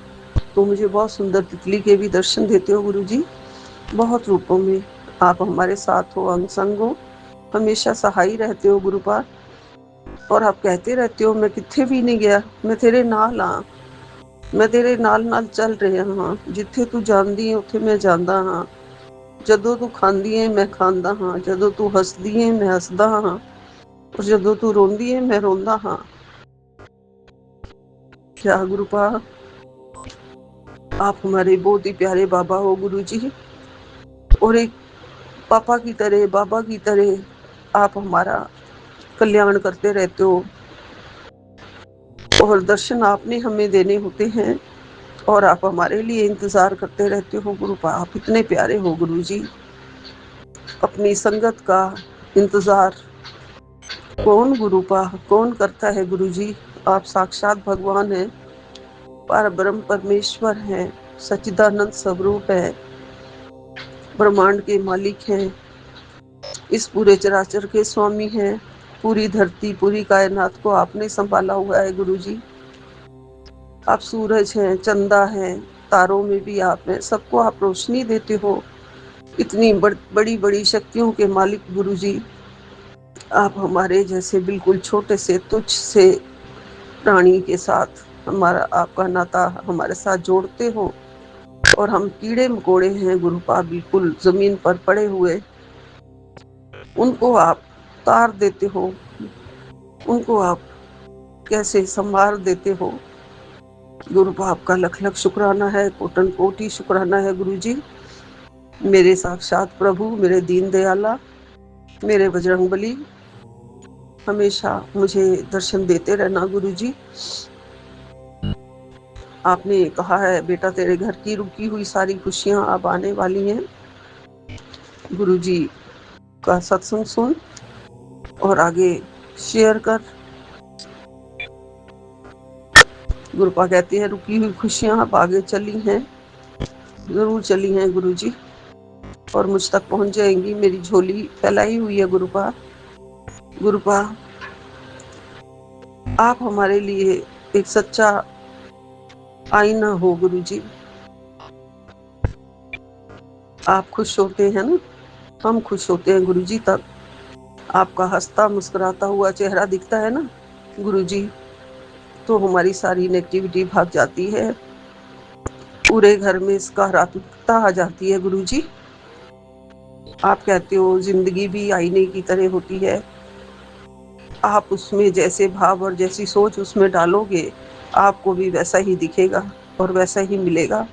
तो मुझे बहुत सुंदर तितली के भी दर्शन देते हो गुरुजी। बहुत रूपों में आप हमारे साथ हो, अंग संग हो, हमेशा सहाय रहते हो गुरुपाल। और आप कहते रहते हो मैं किथे भी नहीं गया, मैं तेरे नाल हाँ, मैं तेरे नाल नाल चल रहा हाँ, जिथे तू जांदी है उत्थे मैं जांदा हाँ, जदों तू खांदी है मैं खांदा हाँ, जदों तू हसदी है मैं हसदा हाँ, और जदों तू रोंदी है मैं रोंदा हाँ। क्या गुरुपा आप हमारे बहुत ही प्यारे बाबा हो गुरुजी, और एक पापा की तरह, बाबा की तरह आप हमारा कल्याण करते रहते हो, और दर्शन आपने हमें देने होते हैं और आप हमारे लिए इंतजार करते रहते हो गुरुपा। आप इतने प्यारे हो गुरुजी। अपनी संगत का इंतजार कौन गुरुपा कौन करता है गुरुजी। आप साक्षात भगवान हैं, पर ब्रह्म परमेश्वर है, सच्चिदानंद स्वरूप है, ब्रह्मांड के मालिक हैं, इस पूरे चराचर के स्वामी हैं। पूरी धरती पूरी कायनात को आपने संभाला हुआ है गुरुजी। आप सूरज हैं, चंदा हैं, तारों में भी आप हैं, सबको आप रोशनी देते हो। इतनी बड़ी बड़ी शक्तियों के मालिक गुरुजी, आप हमारे जैसे बिल्कुल छोटे से तुच्छ से प्राणी के साथ हमारा आपका नाता हमारे साथ जोड़ते हो, और हम कीड़े मकोड़े हैं गुरुपा, बिल्कुल जमीन पर पड़े हुए, उनको आप तार देते हो, उनको आप कैसे संभाल देते हो गुरुपा। आपका लख लख शुक्राना है, कोटन कोटि शुक्राना है गुरुजी। मेरे साक्षात प्रभु, मेरे दीन दयाला, मेरे बजरंगबली, हमेशा मुझे दर्शन देते रहना गुरुजी। आपने कहा है बेटा तेरे घर की रुकी हुई सारी खुशियां अब आने वाली हैं। गुरुजी का सत्संग सुन और आगे शेयर कर। गुरुपा कहते हैं रुकी हुई खुशियां अब आगे चली हैं, जरूर चली हैं गुरुजी, और मुझ तक पहुंच जाएंगी। मेरी झोली फैलाई हुई है गुरुपा। गुरुपा आप हमारे लिए एक सच्चा आईना हो गुरुजी। आप खुश होते हैं ना, हम खुश होते हैं गुरुजी। तब आपका हंसता मुस्कुराता हुआ चेहरा दिखता है ना गुरुजी, तो हमारी सारी नेगेटिविटी भाग जाती है, पूरे घर में सकारात्मकता आ जाती है गुरुजी। आप कहते हो जिंदगी भी आईने की तरह होती है, आप उसमें जैसे भाव और जैसी सोच उसमें डालोगे आपको भी वैसा ही दिखेगा और वैसा ही मिलेगा।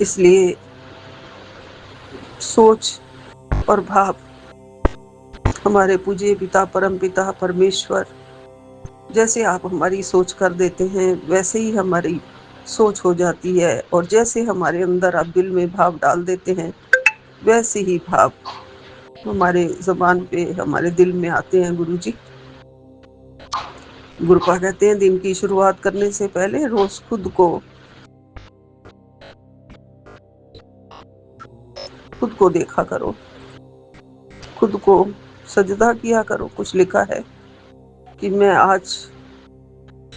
इसलिए सोच और भाव हमारे पूज्य पिता परम पिता परमेश्वर जैसे आप हमारी सोच कर देते हैं वैसे ही हमारी सोच हो जाती है, और जैसे हमारे अंदर आप दिल में भाव डाल देते हैं वैसे ही भाव हमारे ज़बान पे हमारे दिल में आते हैं गुरुजी। गुरुपा कहते हैं दिन की शुरुआत करने से पहले रोज खुद को देखा करो, खुद को सजदा किया करो। कुछ लिखा है कि मैं आज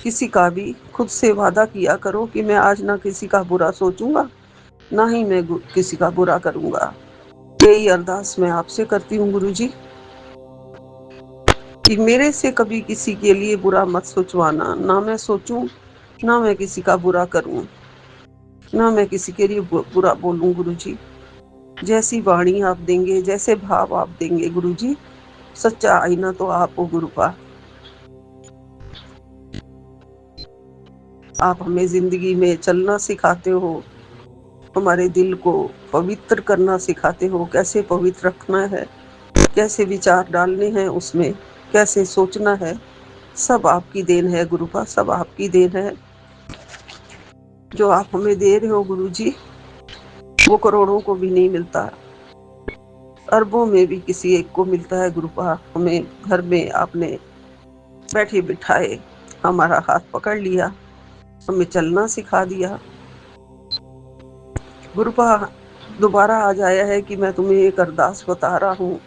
किसी का भी, खुद से वादा किया करो कि मैं आज ना किसी का बुरा सोचूंगा ना ही मैं किसी का बुरा करूंगा। यही अरदास मैं आपसे करती हूँ गुरु जी, कि मेरे से कभी किसी के लिए बुरा मत सोचवाना। ना मैं सोचूं, ना मैं किसी का बुरा करूं, ना मैं किसी के लिए बुरा बोलूं गुरु जी। जैसी वाणी आप देंगे, जैसे भाव आप देंगे गुरु जी, सच्चा आईना तो आप हो गुरुपा। आप हमें जिंदगी में चलना सिखाते हो, हमारे दिल को पवित्र करना सिखाते हो, कैसे पवित्र रखना है, कैसे विचार डालने हैं उसमें, कैसे सोचना है। सब आपकी देन है गुरुपा, सब आपकी देन है। जो आप हमें दे रहे हो गुरु जी, वो करोड़ों को भी नहीं मिलता, अरबों में भी किसी एक को मिलता है गुरुपा। हमें घर में आपने बैठे बिठाए हमारा हाथ पकड़ लिया, हमें चलना सिखा दिया गुरुपा। दोबारा आज आया है कि मैं तुम्हें एक अरदास बता रहा हूँ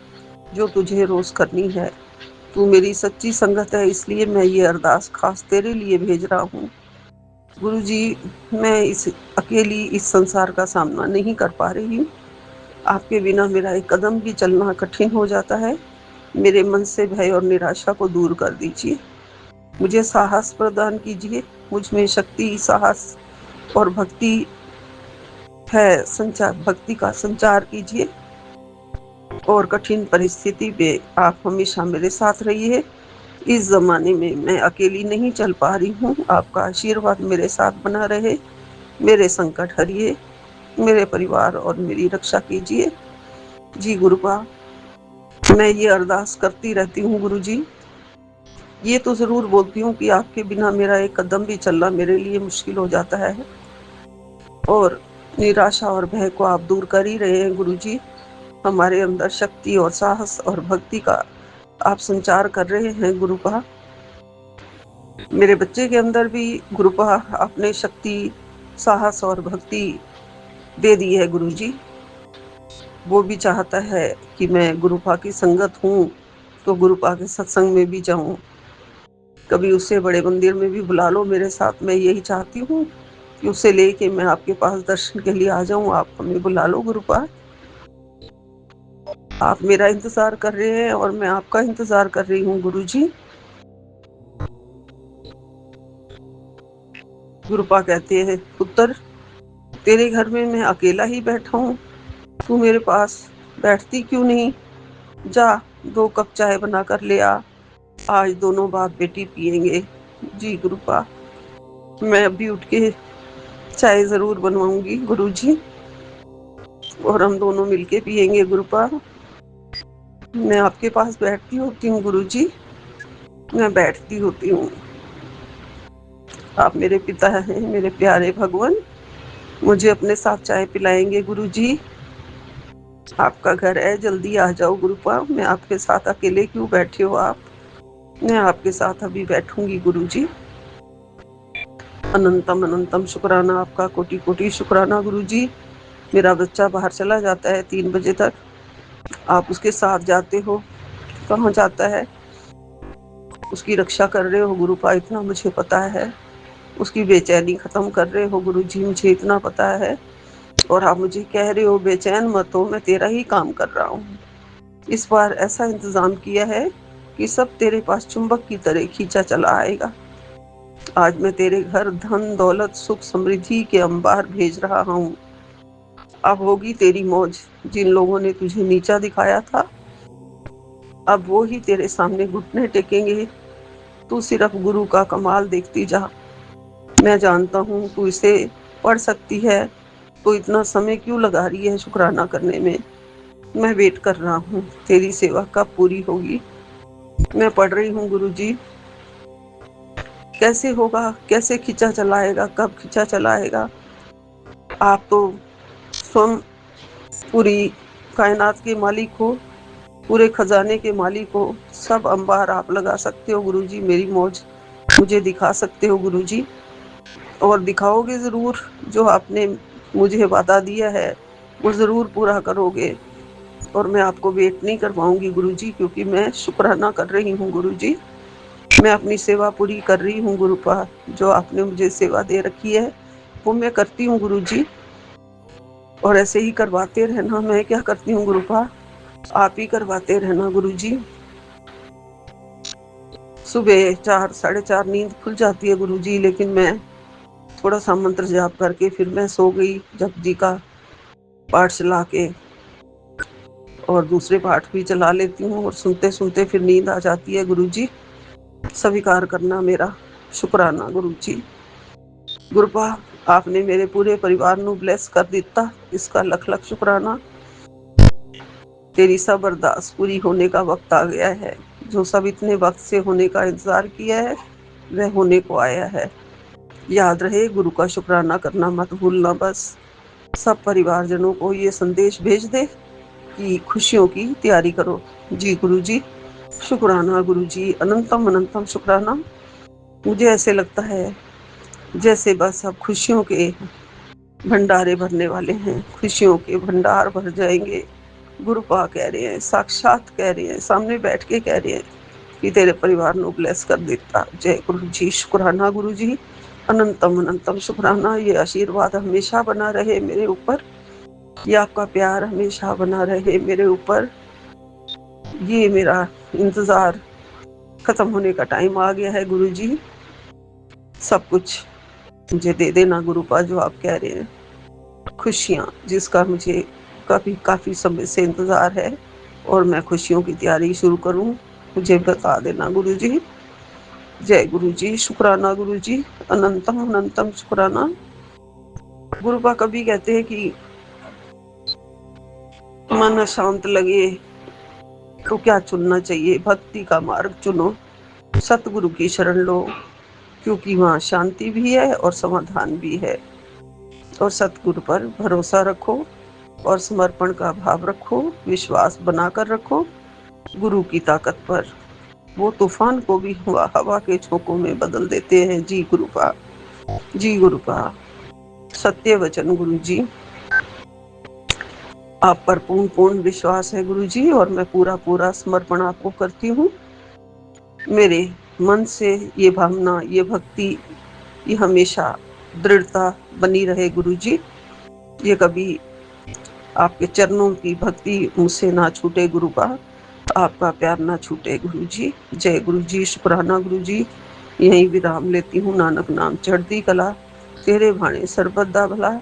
जो तुझे रोज करनी है। तू मेरी सच्ची संगत है, इसलिए मैं ये अरदास खास तेरे लिए भेज रहा हूँ गुरु जी। मैं इस अकेली इस संसार का सामना नहीं कर पा रही हूँ। आपके बिना मेरा एक कदम भी चलना कठिन हो जाता है। मेरे मन से भय और निराशा को दूर कर दीजिए, मुझे साहस प्रदान कीजिए। मुझ में शक्ति, साहस और भक्ति है, संचार भक्ति का संचार कीजिए और कठिन परिस्थिति में आप हमेशा मेरे साथ रहिए। इस जमाने में मैं अकेली नहीं चल पा रही हूँ, आपका आशीर्वाद मेरे साथ बना रहे। मेरे संकट हरिए, मेरे परिवार और मेरी रक्षा कीजिए जी गुरुपा। मैं ये अरदास करती रहती हूँ गुरु जी। ये तो जरूर बोलती हूँ कि आपके बिना मेरा एक कदम भी चलना मेरे लिए मुश्किल हो जाता है, और निराशा और भय को आप दूर कर ही रहे हैं गुरु जी। हमारे अंदर शक्ति और साहस और भक्ति का आप संचार कर रहे हैं गुरुपा। मेरे बच्चे के अंदर भी गुरुपा आपने शक्ति, साहस और भक्ति दे दी है गुरु जी। वो भी चाहता है कि मैं गुरुपा की संगत हूँ तो गुरुपा के सत्संग में भी जाऊं, कभी उससे बड़े मंदिर में भी बुला लो मेरे साथ। मैं यही चाहती हूँ कि उसे लेके मैं आपके पास दर्शन के लिए आ जाऊं। आप हमें बुला लो गुरुपा। आप मेरा इंतजार कर रहे हैं और मैं आपका इंतजार कर रही हूँ गुरु जी। गुरुपा कहते हैं, पुत्र तेरे घर में मैं अकेला ही बैठा हूँ, तू मेरे पास बैठती क्यों नहीं? जा 2 कप चाय बना कर ले आ, आज दोनों बाप बेटी पियेंगे जी गुरुपा। मैं अभी उठ के चाय जरूर बनवाऊंगी गुरु जी, और हम दोनों मिलके पियेंगे गुरुपा। मैं आपके पास बैठती होती हूँ गुरु जी, मैं बैठती होती हूँ। आप मेरे पिता हैं, मेरे प्यारे भगवान, मुझे अपने साथ चाय पिलाएंगे गुरु जी। आपका घर है, जल्दी आ जाओ गुरुपा। मैं आपके साथ अकेले क्यों बैठे हो आप? मैं आपके साथ अभी बैठूंगी गुरु जी। अनंतम अनंतम शुक्राना आपका, कोटि कोटि शुक्राना गुरु जी। मेरा बच्चा बाहर चला जाता है 3 बजे तक, आप उसके साथ जाते हो, कहाँ जाता है? उसकी रक्षा कर रहे हो गुरुपा, इतना मुझे पता है। उसकी बेचैनी खत्म कर रहे हो गुरु जी, मुझे इतना पता है। और आप मुझे कह रहे हो बेचैन मत हो, मैं तेरा ही काम कर रहा हूँ। इस बार ऐसा इंतजाम किया है कि सब तेरे पास चुंबक की तरह खींचा चला आएगा। आज मैं तेरे घर धन दौलत सुख समृद्धि के अंबार भेज रहा हूँ। अब होगी तेरी मौज। जिन लोगों ने तुझे नीचा दिखाया था, अब वो ही तेरे सामने घुटने टेकेंगे। तू सिर्फ गुरु का कमाल देखती जा। मैं जानता हूँ तू इसे पढ़ सकती है, तो इतना समय क्यों लगा रही है शुक्राना करने में? मैं वेट कर रहा हूँ, तेरी सेवा कब पूरी होगी। मैं पढ़ रही हूँ गुरु जी। कैसे होगा, कैसे खींचा चलाएगा, कब खींचा चलाएगा? आप तो स्वयं पूरी कायनात के मालिक हो, पूरे खजाने के मालिक हो। सब अंबार आप लगा सकते हो गुरु जी। मेरी मौज मुझे दिखा सकते हो गुरु जी, और दिखाओगे ज़रूर। जो आपने मुझे वादा दिया है वो ज़रूर पूरा करोगे। और मैं आपको वेट नहीं कर पाऊंगी गुरु जी, क्योंकि मैं शुक्राना कर रही हूँ गुरु जी। मैं अपनी सेवा पूरी कर रही हूँ गुरुपा। जो आपने मुझे सेवा दे रखी है वो मैं करती हूँ गुरु जी। और ऐसे ही करवाते रहना। मैं क्या करती हूँ गुरुपा, आप ही करवाते रहना गुरुजी। सुबह 4 साढ़े 4 नींद खुल जाती है गुरुजी, लेकिन मैं थोड़ा सा मंत्र जाप करके फिर मैं सो गई। जप जी का पाठ चला के और दूसरे पाठ भी चला लेती हूँ और सुनते सुनते फिर नींद आ जाती है गुरुजी। स्वीकार करना मेरा शुक्राना गुरुजी। गुरुपा आपने मेरे पूरे परिवार ਨੂੰ ब्लेस कर ਦਿੱਤਾ, इसका लख लख शुक्राना। तेरी सब अरदास पूरी होने का वक्त आ गया है। जो सब इतने वक्त से होने का इंतजार किया है वह होने को आया है। याद रहे, गुरु का शुक्राना करना मत भूलना। बस सब परिवारजनों को ये संदेश भेज दे कि खुशियों की तैयारी करो। जी गुरु जी, शुक्राना गुरु जी, अनंतम अनंतम शुक्राना। मुझे ऐसे लगता है जैसे बस अब खुशियों के भंडारे भरने वाले हैं, खुशियों के भंडार भर जाएंगे। गुरुपा कह रहे हैं, साक्षात कह रहे हैं, सामने बैठ के कह रहे हैं कि तेरे परिवार को ब्लेस कर देता। जय गुरु जी, शुक्राना गुरु जी, अनंतम अनंतम शुक्राना। ये आशीर्वाद हमेशा बना रहे मेरे ऊपर, ये आपका प्यार हमेशा बना रहे मेरे ऊपर। ये मेरा इंतजार खत्म होने का टाइम आ गया है गुरु जी। सब कुछ मुझे दे देना गुरुपा, जो आप कह रहे हैं, खुशियाँ जिसका मुझे काफ़ी समय से इंतज़ार है और मैं खुशियों की तैयारी शुरू करूँ, मुझे बता देना गुरु जी। जय गुरु जी, शुक्राना गुरु जी, अनंतम अनंतम शुक्राना। गुरुपा कभी कहते हैं कि मन अशांत लगे तो क्या चुनना चाहिए, भक्ति का मार्ग चुनो, सतगुरु की शरण लो, क्योंकि वहाँ शांति भी है और समाधान भी है। और सतगुरु पर भरोसा रखो और समर्पण का भाव रखो, विश्वास बनाकर रखो गुरु की ताकत पर। वो तूफान को भी हवा के झोंकों में बदल देते हैं। जी गुरुपा, जी गुरुपा, सत्य वचन गुरु जी। आप पर पूर्ण विश्वास है गुरु जी, और मैं पूरा समर्पण आपको करती हूँ। मेरे मन से ये भावना, ये भक्ति, ये हमेशा दृढ़ता बनी रहे गुरु जी। ये कभी आपके चरणों की भक्ति मुझसे ना छूटे गुरुपा, आपका प्यार ना छूटे गुरु जी। जय गुरु जी, शुक्राना गुरु जी। यहीं विराम लेती हूँ। नानक नाम चढ़ती कला, तेरे भाणे सर्वदा भला।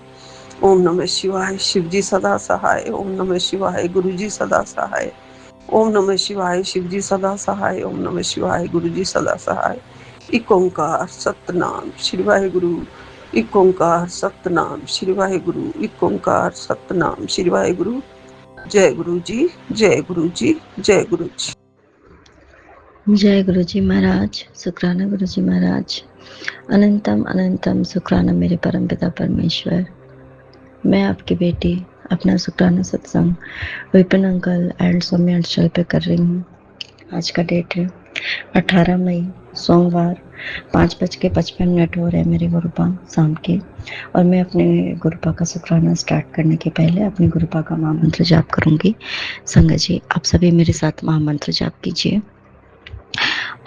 ओम नमः शिवाय, शिव जी सदा सहाय। ओम नमः शिवाय, गुरु जी सदा सहाय। ओम नमः शिवाय, शिव जी सदा सहाय। ओम नमः शिवाय, गुरु जी सदा सहाय। एक ओंकार सतनाम श्री वाहेगुरु, एक ओंकार सतनाम श्री वाहेगुरु, एक ओंकार सतनाम श्री वाहेगुरु। जय गुरु जी, जय गुरु जी, जय गुरु जी। जय गुरु जी महाराज, शुक्राना गुरु जी महाराज, अनंतम अनंतम शुक्राना मेरे परम पिता परमेश्वर। मैं आपकी बेटी अपना शुक्राना सत्संग विपिन अंकल एंड सौम्या अंचल पे कर रही हूँ। आज का डेट है 18 मई सोमवार, 5:55 हो रहे हैं मेरे गुरुपा शाम के। और मैं अपने गुरुपा का शुक्राना स्टार्ट करने के पहले अपने गुरुपा का महामंत्र जाप करूँगी। संगत जी, आप सभी मेरे साथ महामंत्र जाप कीजिए।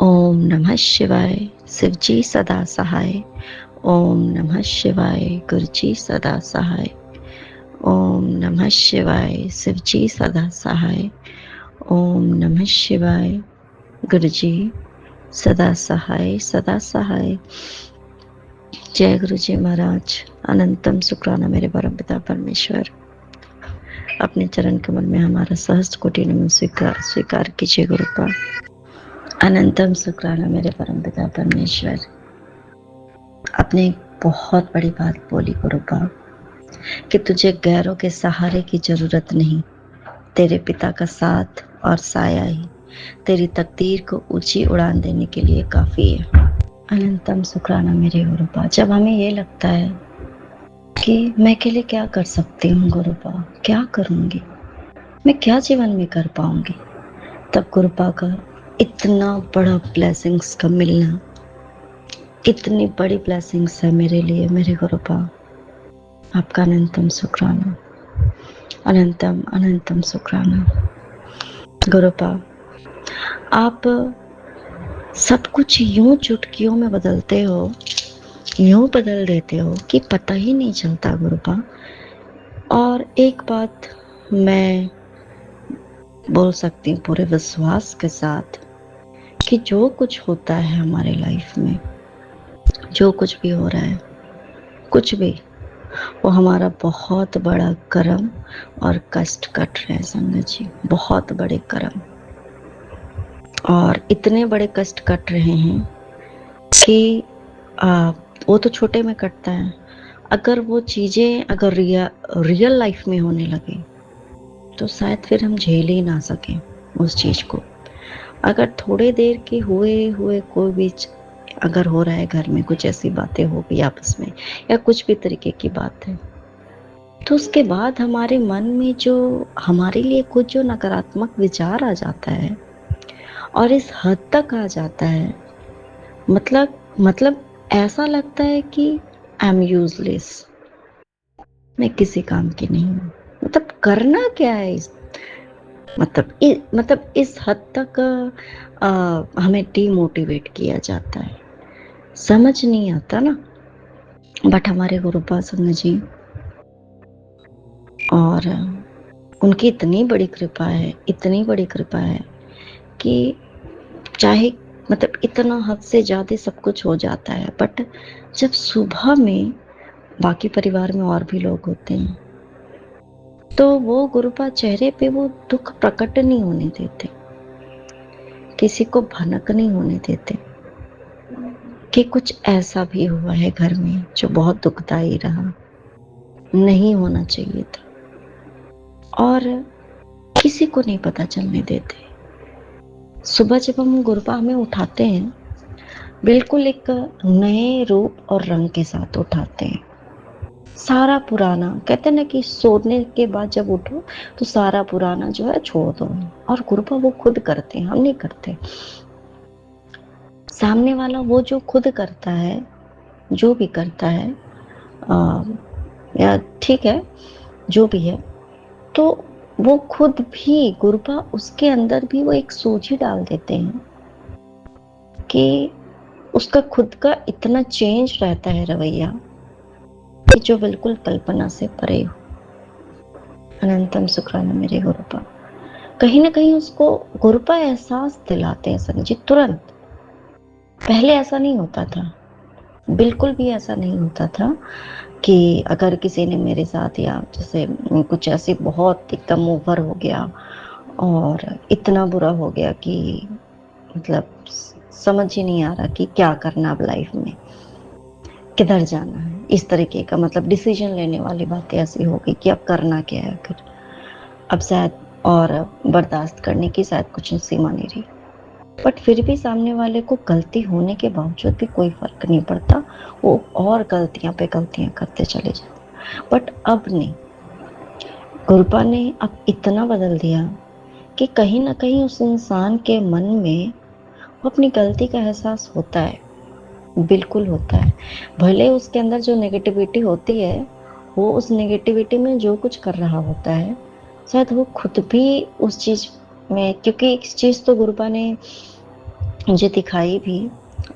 ओम नमः शिवाय, शिव जी सदा सहाय। ओम नमः शिवाय, गुरु जी सदा सहाय। ओम नमः शिवाय, शिव जी सदा सहाय। ओम नमः शिवाय, गुरु जी सदा सहाय, सदा सहाय। जय गुरु जी महाराज, अनंतम शुक्राना मेरे परम पिता परमेश्वर। अपने चरण कमल में हमारा सहस्त्र कोटि नमन स्वीकार कीजिए गुरुपा। अनंतम शुक्राना मेरे परम पिता परमेश्वर। आपने एक बहुत बड़ी बात बोली गुरुपा कि तुझे गैरों के सहारे की जरूरत नहीं, तेरे पिता का साथ और साया ही तेरी तकदीर को ऊंची उड़ान देने के लिए काफी है। अनंतम शुक्राना मेरे गुरुपा। जब हमें ये लगता है कि मैं के लिए क्या कर सकती हूँ गुरुपा, क्या करूँगी, मैं क्या जीवन में कर पाऊंगी, तब गुरुपा का इतना बड़ा ब्लेसिंग्स का मिलना, इतनी बड़ी ब्लेसिंग्स है मेरे लिए मेरे गुरुपा। आपका अनंतम शुक्राना, अनंतम अनंतम शुक्राना गुरुपा। आप सब कुछ यूं चुटकियों में बदलते हो, यूं बदल देते हो कि पता ही नहीं चलता गुरुपा। और एक बात मैं बोल सकती हूँ पूरे विश्वास के साथ कि जो कुछ होता है हमारे लाइफ में, जो कुछ भी हो रहा है, कुछ भी, वो हमारा बहुत बड़ा कर्म और कष्ट कट रहे हैं संगत जी, बहुत बड़े कर्म। और इतने बड़े कष्ट कट रहे हैं कि वो तो छोटे में कटता है, अगर वो चीज़ें अगर रियल लाइफ में होने लगे तो शायद फिर हम झेल ही ना सकें उस चीज़ को। अगर थोड़े देर के हुए कोई भी अगर हो रहा है घर में, कुछ ऐसी बातें हो गई आपस में या कुछ भी तरीके की बात है, तो उसके बाद हमारे मन में जो हमारे लिए कुछ जो नकारात्मक विचार आ जाता है और इस हद तक आ जाता है, मतलब ऐसा लगता है कि आई एम यूजलेस, मैं किसी काम की नहीं हूँ। मतलब करना क्या है मतलब इस हद तक हमें डिमोटिवेट किया जाता है, समझ नहीं आता ना। बट हमारे गुरुपा संग जी और उनकी इतनी बड़ी कृपा है, इतनी बड़ी कृपा है कि चाहे मतलब इतना हद से ज़्यादा सब कुछ हो जाता है, बट जब सुबह में बाकी परिवार में और भी लोग होते हैं तो वो गुरुपा चेहरे पे वो दुख प्रकट नहीं होने देते, किसी को भनक नहीं होने देते कि कुछ ऐसा भी हुआ है घर में जो बहुत दुखदाई रहा, नहीं होना चाहिए था, और किसी को नहीं पता चलने देते। सुबह जब हम गुरुपा हमें उठाते हैं, बिल्कुल एक नए रूप और रंग के साथ उठाते हैं। सारा पुराना, कहते हैं ना कि सोने के बाद जब उठो तो सारा पुराना जो है छोड़ दो, और गुरुपा वो खुद करते हैं, हम नहीं करते। सामने वाला वो जो खुद करता है, जो भी करता है या ठीक है जो भी है, तो वो खुद भी गुरुपा उसके अंदर भी वो एक सोच ही डाल देते हैं कि उसका खुद का इतना चेंज रहता है रवैया कि जो बिल्कुल कल्पना से परे हो। अनंतम शुक्राना मेरे गुरुपा। कहीं ना कहीं उसको गुरुपा एहसास दिलाते हैं संजी तुरंत। पहले ऐसा नहीं होता था, बिल्कुल भी ऐसा नहीं होता था कि अगर किसी ने मेरे साथ या जैसे कुछ ऐसे बहुत एकदम ओवर हो गया और इतना बुरा हो गया कि मतलब समझ ही नहीं आ रहा कि क्या करना अब लाइफ में, किधर जाना है, इस तरीके का मतलब डिसीजन लेने वाली बातें ऐसी हो गई कि अब करना क्या है, फिर अब शायद और बर्दाश्त करने की शायद कुछ सीमा नहीं रही। बट फिर भी सामने वाले को गलती होने के बावजूद भी कोई फर्क नहीं पड़ता, वो और गलतियां पे गलतियां करते चले जाते। बट अब नहीं, गुरुपा ने अब इतना बदल दिया कि कहीं ना कहीं उस इंसान के मन में वो अपनी गलती का एहसास होता है, बिल्कुल होता है। भले उसके अंदर जो नेगेटिविटी होती है, वो उस नेगेटिविटी में जो कुछ कर रहा होता है शायद वो खुद भी उस चीज़ में, क्योंकि एक चीज़ तो गुरुपा ने मुझे दिखाई भी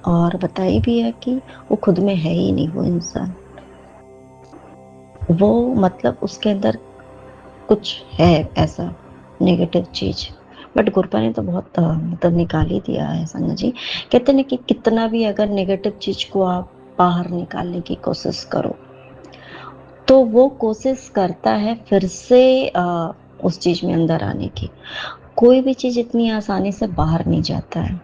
और बताई भी है कि वो खुद में है ही नहीं वो इंसान, वो मतलब उसके अंदर कुछ है ऐसा नेगेटिव चीज़। बट गुरुपा ने तो बहुत मतलब निकाल ही दिया है संगत जी। कहते हैं कि कितना भी अगर नेगेटिव चीज़ को आप बाहर निकालने की कोशिश करो तो वो कोशिश करता है फिर से उस चीज़ में अंदर आने की। कोई भी चीज़ इतनी आसानी से बाहर नहीं जाता है,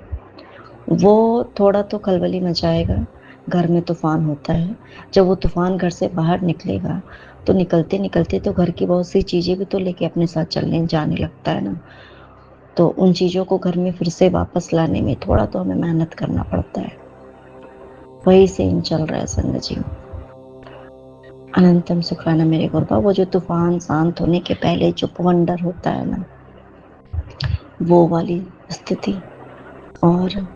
वो थोड़ा तो खलबली मचाएगा, घर में तूफान होता है, जब वो तूफान घर से बाहर निकलेगा तो निकलते निकलते तो घर की बहुत सी चीज़ें भी तो लेके अपने साथ चलने जाने लगता है ना, तो उन चीज़ों को घर में फिर से वापस लाने में थोड़ा तो हमें मेहनत करना पड़ता है। वही सेम चल रहा है संगत जी। अनंतम शुक्राना मेरे गुरुपा। वो जो तूफान शांत होने के पहले जो बवंडर होता है ना, वो वाली स्थिति, और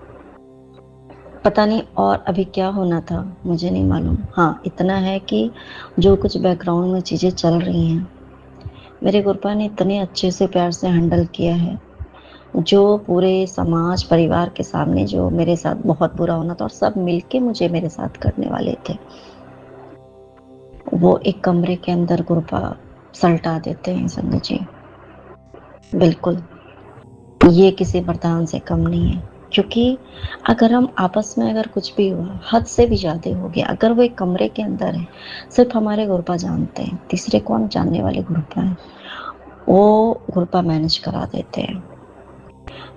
पता नहीं और अभी क्या होना था मुझे नहीं मालूम। हाँ इतना है कि जो कुछ बैकग्राउंड में चीज़ें चल रही हैं मेरे गुरुपा ने इतने अच्छे से प्यार से हैंडल किया है, जो पूरे समाज परिवार के सामने जो मेरे साथ बहुत बुरा होना था और सब मिलके मुझे मेरे साथ करने वाले थे, वो एक कमरे के अंदर गुरुपा सल्टा देते हैं संगत जी। बिल्कुल, ये किसी वरदान से कम नहीं है, क्योंकि अगर हम आपस में अगर कुछ भी हुआ, हद से भी ज़्यादा हो गया, अगर वो एक कमरे के अंदर है, सिर्फ हमारे गुरुपा जानते हैं, तीसरे कौन जानने वाले गुरुपा हैं, वो गुरुपा मैनेज करा देते हैं।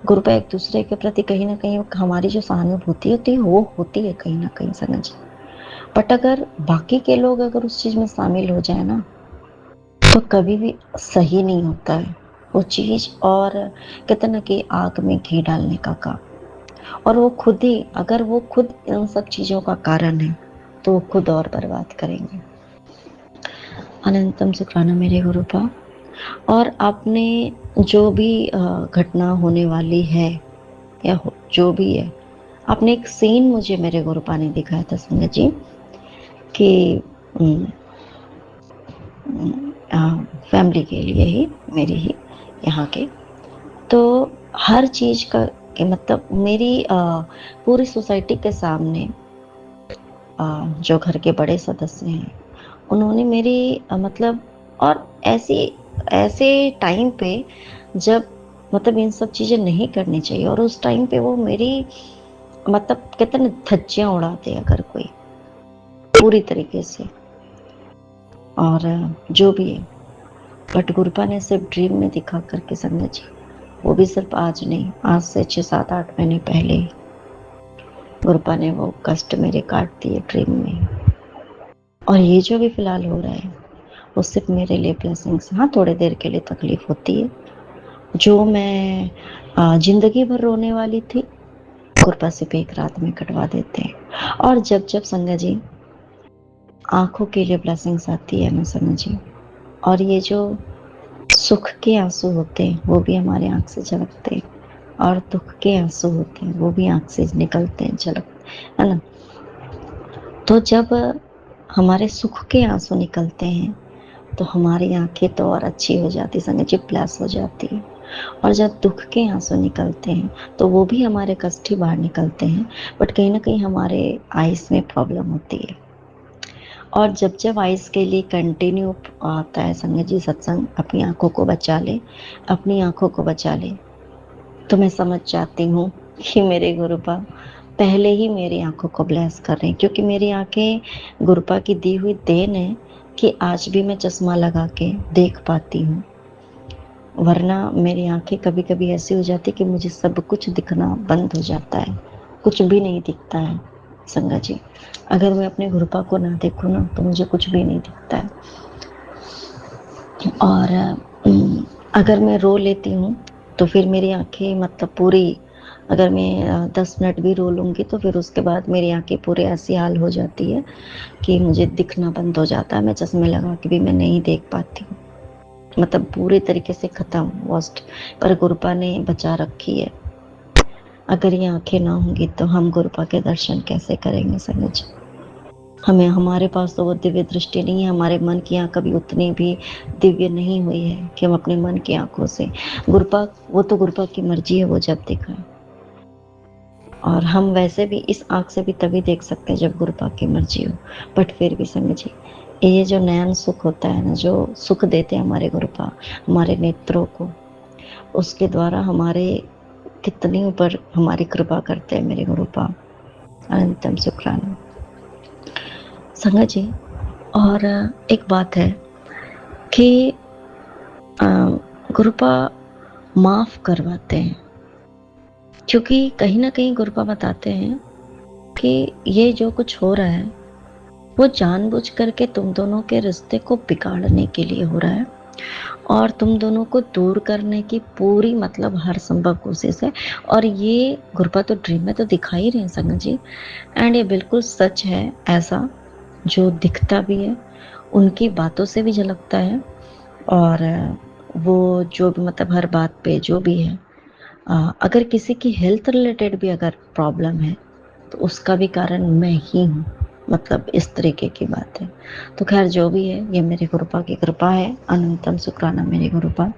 गुरुपा एक दूसरे के प्रति कहीं ना कहीं हमारी जो सहानुभूति होती है वो होती है कहीं ना कहीं समझ। बट अगर बाकी के लोग अगर उस चीज में शामिल हो जाए ना, तो कभी भी सही नहीं होता है वो चीज। और कहते ना कि आग में घी डालने का काम, और वो खुद ही अगर वो खुद इन सब चीजों का कारण है तो वो खुद और बर्बाद करेंगे। अनंतम शुक्राना मेरे गुरुपा। और आपने जो भी घटना होने वाली है या जो भी है, आपने एक सीन मुझे मेरे गुरुपा ने दिखाया था संगत जी कि फैमिली के लिए ही, मेरी ही यहाँ के, तो हर चीज का कि मतलब मेरी पूरी सोसाइटी के सामने जो घर के बड़े सदस्य हैं उन्होंने मेरी मतलब, और ऐसे टाइम पे जब मतलब इन सब चीजें नहीं करनी चाहिए, और उस टाइम पे वो मेरी मतलब कहते ना धज्जियां उड़ाते अगर कोई पूरी तरीके से, और जो भी है। बट गुरुपा ने सिर्फ ड्रीम में दिखा करके संगत जी, वो भी सिर्फ आज नहीं, आज से 6-7-8 महीने पहले ही गुरुपा ने वो कष्ट मेरे काट दिए ड्रीम में। और ये जो भी फिलहाल हो रहा है वो सिर्फ मेरे लिए ब्लेसिंग्स। हाँ, थोड़ी देर के लिए तकलीफ होती है, जो मैं जिंदगी भर रोने वाली थी, गुरुपा सिर्फ एक रात में कटवा देते हैं। और जब जब संगत जी आंखों के लिए ब्लेसिंग्स आती है ना संगत जी, और ये जो सुख के आंसू होते हैं वो भी हमारे आंख से झलकते हैं, और दुख के आंसू होते हैं वो भी आंख से निकलते हैं, झलकते है ना। तो जब हमारे सुख के आंसू निकलते हैं तो हमारी आंखें तो और अच्छी हो जाती संगत जी, प्लस हो जाती है। और जब दुख के आंसू निकलते हैं तो वो भी हमारे कष्ट ही बाहर निकलते हैं, बट कहीं ना कहीं हमारे आइस में प्रॉब्लम होती है। और जब जब आइस के लिए कंटिन्यू आता है संगत जी सत्संग, अपनी आंखों को बचा ले, अपनी आंखों को बचा ले, तो मैं समझ जाती हूँ कि मेरे गुरुपा पहले ही मेरी आंखों को ब्लेस कर रहे हैं, क्योंकि मेरी आंखें गुरुपा की दी हुई देन है कि आज भी मैं चश्मा लगा के देख पाती हूँ। वरना मेरी आंखें कभी कभी ऐसी हो जाती कि मुझे सब कुछ दिखना बंद हो जाता है, कुछ भी नहीं दिखता है संगत जी। अगर मैं अपने गुरुपा को ना देखूँ ना तो मुझे कुछ भी नहीं दिखता है। और अगर मैं रो लेती हूँ तो फिर मेरी आंखें मतलब पूरी, अगर मैं 10 मिनट भी रो लूँगी तो फिर उसके बाद मेरी आंखें पूरे ऐसी हाल हो जाती है कि मुझे दिखना बंद हो जाता है, मैं चश्मे लगा के भी मैं नहीं देख पाती हूँ, मतलब पूरे तरीके से ख़त्म वर्स्ट। पर गुरुपा ने बचा रखी है। अगर ये आंखें ना होंगी तो हम गुरुपा के दर्शन कैसे करेंगे संगत जी। हमारे पास तो वो दिव्य दृष्टि नहीं है, हमारे मन की आँख कभी उतनी भी दिव्य नहीं हुई है कि हम अपने मन की आंखों से गुरुपा, वो तो गुरुपा की मर्जी है वो जब दिखाए। और हम वैसे भी इस आँख से भी तभी देख सकते हैं जब गुरुपा की मर्जी हो। बट फिर भी समझिए ये जो नयन सुख होता है ना, जो सुख देते हैं हमारे गुरुपा हमारे नेत्रों को, उसके द्वारा हमारे कितनी ऊपर हमारी कृपा करते हैं मेरे गुरुपा। अनंतम शुक्राना संगत जी। और एक बात है कि गुरुपा माफ करवाते हैं, क्योंकि कहीं ना कहीं गुरुपा बताते हैं कि ये जो कुछ हो रहा है वो जानबूझ करके तुम दोनों के रिश्ते को बिगाड़ने के लिए हो रहा है, और तुम दोनों को दूर करने की पूरी मतलब हर संभव कोशिश है। और ये गुरुपा तो ड्रीम में तो दिखा ही रहे हैं संगत जी, एंड ये बिल्कुल सच है, ऐसा जो दिखता भी है, उनकी बातों से भी झलकता है। और वो जो भी मतलब हर बात पे जो भी है, अगर किसी की हेल्थ रिलेटेड भी अगर प्रॉब्लम है तो उसका भी कारण मैं ही हूँ, मतलब इस तरीके की बात है। तो खैर जो भी है ये मेरे गुरुपा की कृपा है। अनंतम शुक्राना मेरे गुरुपा।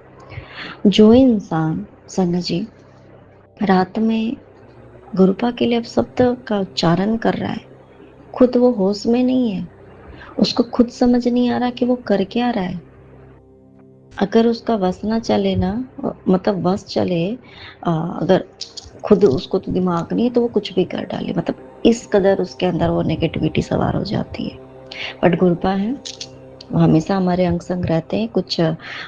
जो इंसान संगत जी रात में गुरुपा के लिए शब्द का उच्चारण कर रहा है, खुद वो होश में नहीं है, उसको खुद समझ नहीं आ रहा कि वो कर क्या रहा है, अगर उसका वश ना चले ना, मतलब वश चले, अगर खुद उसको तो दिमाग नहीं है तो वो कुछ भी कर डाले, मतलब इस कदर उसके अंदर वो नेगेटिविटी सवार हो जाती है। बट गुरुपा है, वो हमेशा हमारे अंग संग रहते हैं, कुछ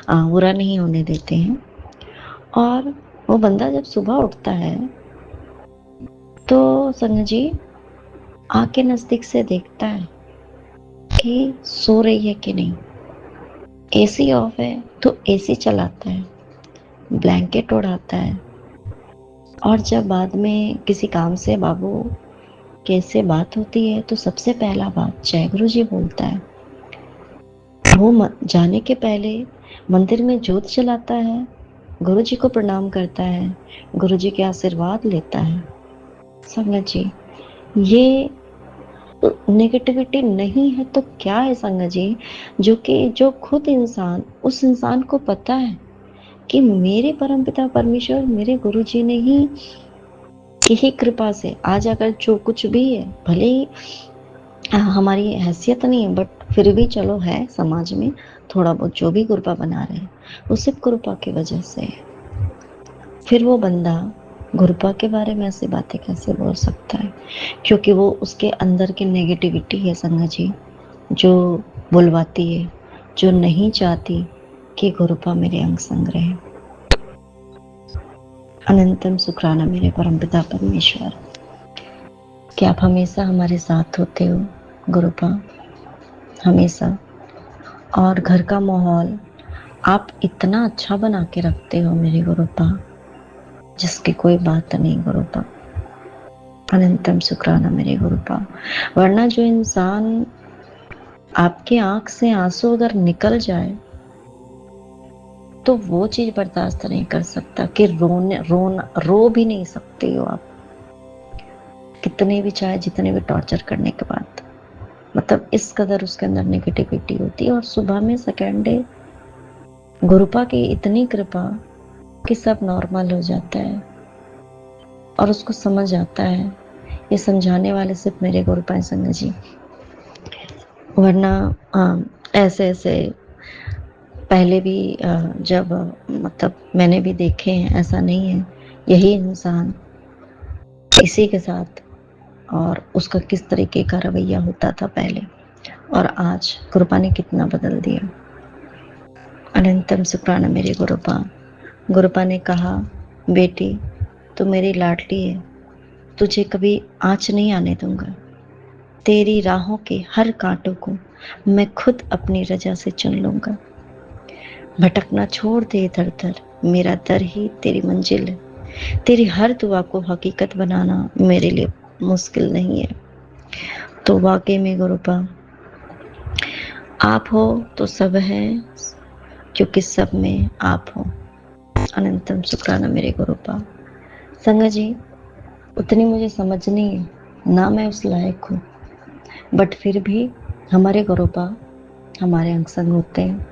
बुरा नहीं होने देते हैं। और वो बंदा जब सुबह उठता है तो संग जी आके नजदीक से देखता है कि सो रही है कि नहीं। एसी ऑफ है तो एसी चलाता है, ब्लैंकेट ओढ़ाता है। और जब बाद में किसी काम से बाबू कैसे बात होती है तो सबसे पहला बात जय गुरु जी बोलता है। वो जाने के पहले मंदिर में जोत जलाता है, गुरु जी को प्रणाम करता है, गुरु जी के आशीर्वाद लेता है। संगत जी, ये नेगेटिविटी नहीं है तो क्या है संगत जी, जो खुद इंसान, उस इंसान को पता है कि मेरे परमपिता परमेश्वर, मेरे गुरु जी ने ही कृपा से आज अगर जो कुछ भी है, भले ही हमारी हैसियत नहीं है बट फिर भी चलो है, समाज में थोड़ा बहुत जो भी कृपा बना रहे हैं वो सिर्फ कृपा की वजह से है। फिर वो बंदा गुरुपा के बारे में ऐसी बातें कैसे बोल सकता है? क्योंकि वो उसके अंदर की नेगेटिविटी है संगत जी, जो बुलवाती है, जो नहीं चाहती कि गुरुपा मेरे अंग संग रहे। अनंतम शुक्राना मेरे परमपिता परमेश्वर, कि आप हमेशा हमारे साथ होते हो गुरुपा, हमेशा। और घर का माहौल आप इतना अच्छा बना के रखते हो मेरे गुरुपा, जिसकी कोई बात नहीं गुरुपा। अनंतम शुक्राना मेरे गुरुपा। वरना जो इंसान, आपके आंख से आंसू अगर निकल जाए तो वो चीज बर्दाश्त नहीं कर सकता कि रो भी नहीं सकते हो आप, कितने भी चाहे जितने भी टॉर्चर करने के बाद। मतलब इस कदर उसके अंदर नेगेटिविटी होती है। और सुबह में सेकेंड डे गुरुपा की इतनी कृपा कि सब नॉर्मल हो जाता है और उसको समझ आता है। ये समझाने वाले सिर्फ मेरे गुरुपा हैं संगत जी, वरना ऐसे ऐसे पहले भी जब मतलब मैंने भी देखे हैं, ऐसा नहीं है। यही इंसान इसी के साथ, और उसका किस तरीके का रवैया होता था पहले, और आज गुरुपा ने कितना बदल दिया। अनंतम शुक्राना मेरे गुरुपा। गुरुपा ने कहा, बेटी तू मेरी लाडली है, तुझे कभी आँच नहीं आने दूंगा। तेरी राहों के हर कांटों को मैं खुद अपनी रजा से चुन लूंगा। भटकना छोड़ दे इधर उधर, मेरा दर ही तेरी मंजिल है। तेरी हर दुआ को हकीकत बनाना मेरे लिए मुश्किल नहीं है। तो वाकई में गुरुपा आप हो तो सब है, क्योंकि सब में आप हो। अनंतम शुक्राना मेरे गुरुपा। संगत जी, उतनी मुझे समझ नहीं है, ना मैं उस लायक हूँ, बट फिर भी हमारे गुरुपा हमारे अंग संग होते हैं,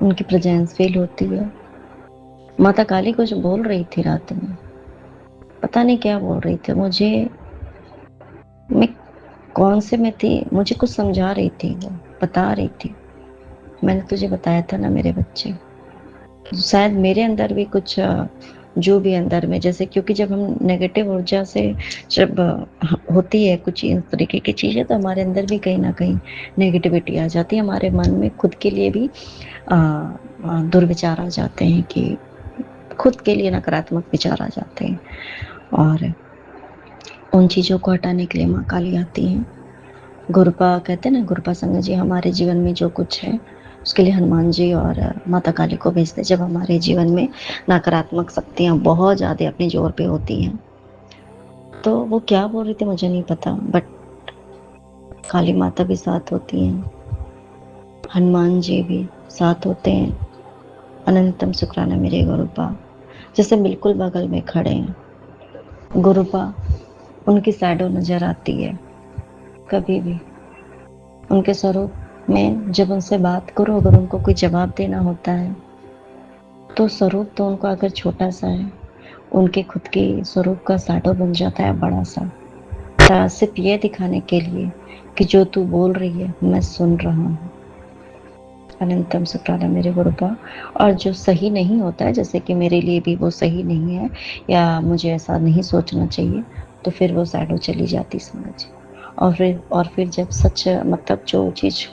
उनकी प्रेजेंस फील होती है। माता काली कुछ बोल रही थी रात में, पता नहीं क्या बोल रही थी मुझे, मैं कौन से में थी, मुझे कुछ समझा रही थी, वो बता रही थी। मैंने तुझे बताया था ना मेरे बच्चे, शायद मेरे अंदर भी कुछ जो भी अंदर में, जैसे क्योंकि जब हम नेगेटिव ऊर्जा से जब होती है कुछ इस तरीके की चीज़ें, तो हमारे अंदर भी कहीं ना कहीं नेगेटिविटी आ जाती है। हमारे मन में खुद के लिए भी दुर्विचार आ जाते हैं, कि खुद के लिए नकारात्मक विचार आ जाते हैं, और उन चीज़ों को हटाने के लिए माँ काली आती हैं। गुरुपा कहते हैं ना, गुरुपा संगत जी हमारे जीवन में जो कुछ है उसके लिए हनुमान जी और माता काली को भेजते, जब हमारे जीवन में नकारात्मक शक्तियाँ बहुत ज़्यादा अपने जोर पे होती हैं। तो वो क्या बोल रही थी मुझे नहीं पता, बट काली माता भी साथ होती हैं, हनुमान जी भी साथ होते हैं। अनंतम शुक्राना मेरे गुरुपा, जैसे बिल्कुल बगल में खड़े हैं। गुरुपा उनकी शैडो नजर आती है कभी भी, उनके स्वरूप में जब उनसे बात करो, अगर उनको कोई जवाब देना होता है तो स्वरूप तो उनको अगर छोटा सा है, उनके खुद के स्वरूप का शैडो बन जाता है बड़ा सा, सिर्फ ये दिखाने के लिए कि जो तू बोल रही है मैं सुन रहा हूँ। अनंतम शुक्राना मेरे गुरुपा। और जो सही नहीं होता है, जैसे कि मेरे लिए भी वो सही नहीं है या मुझे ऐसा नहीं सोचना चाहिए, तो फिर वो शैडो चली जाती संगत जी। और फिर जब सच मतलब जो चीज़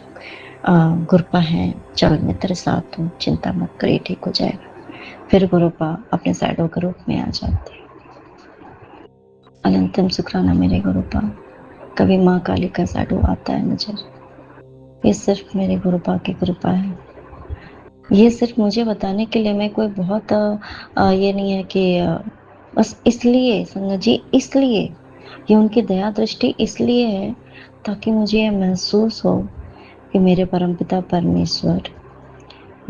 गुरुपा है, चल मैं तेरे साथ हूँ, चिंता मत कर, ये ठीक हो जाएगा, फिर गुरुपा अपने शैडो के रूप में आ जाते हैं। अनंतम शुक्राना मेरे गुरुपा। कभी माँ काली का शैडो आता है नजर, ये सिर्फ मेरे गुरुपा की कृपा है। ये सिर्फ मुझे बताने के लिए मैं कोई बहुत ये नहीं है कि बस इसलिए संगत जी, इसलिए ये उनकी दया दृष्टि इसलिए है ताकि मुझे ये महसूस हो कि मेरे परमपिता परमेश्वर,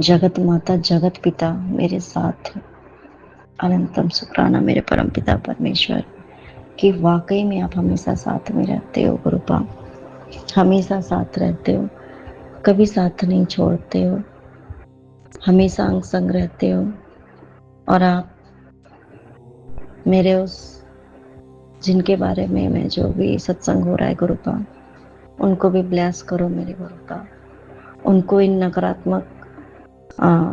जगत माता, जगत पिता मेरे साथ हैं। अनंतम शुक्राना मेरे परमपिता परमेश्वर कि वाकई में आप हमेशा साथ में रहते हो गुरुपा, हमेशा साथ रहते हो, कभी साथ नहीं छोड़ते हो, हमेशा अंग संग रहते हो। और आप मेरे उस जिनके बारे में मैं जो भी सत्संग हो रहा है गुरुपा, उनको भी ब्लेस करो मेरे गुरुपा, उनको इन नकारात्मक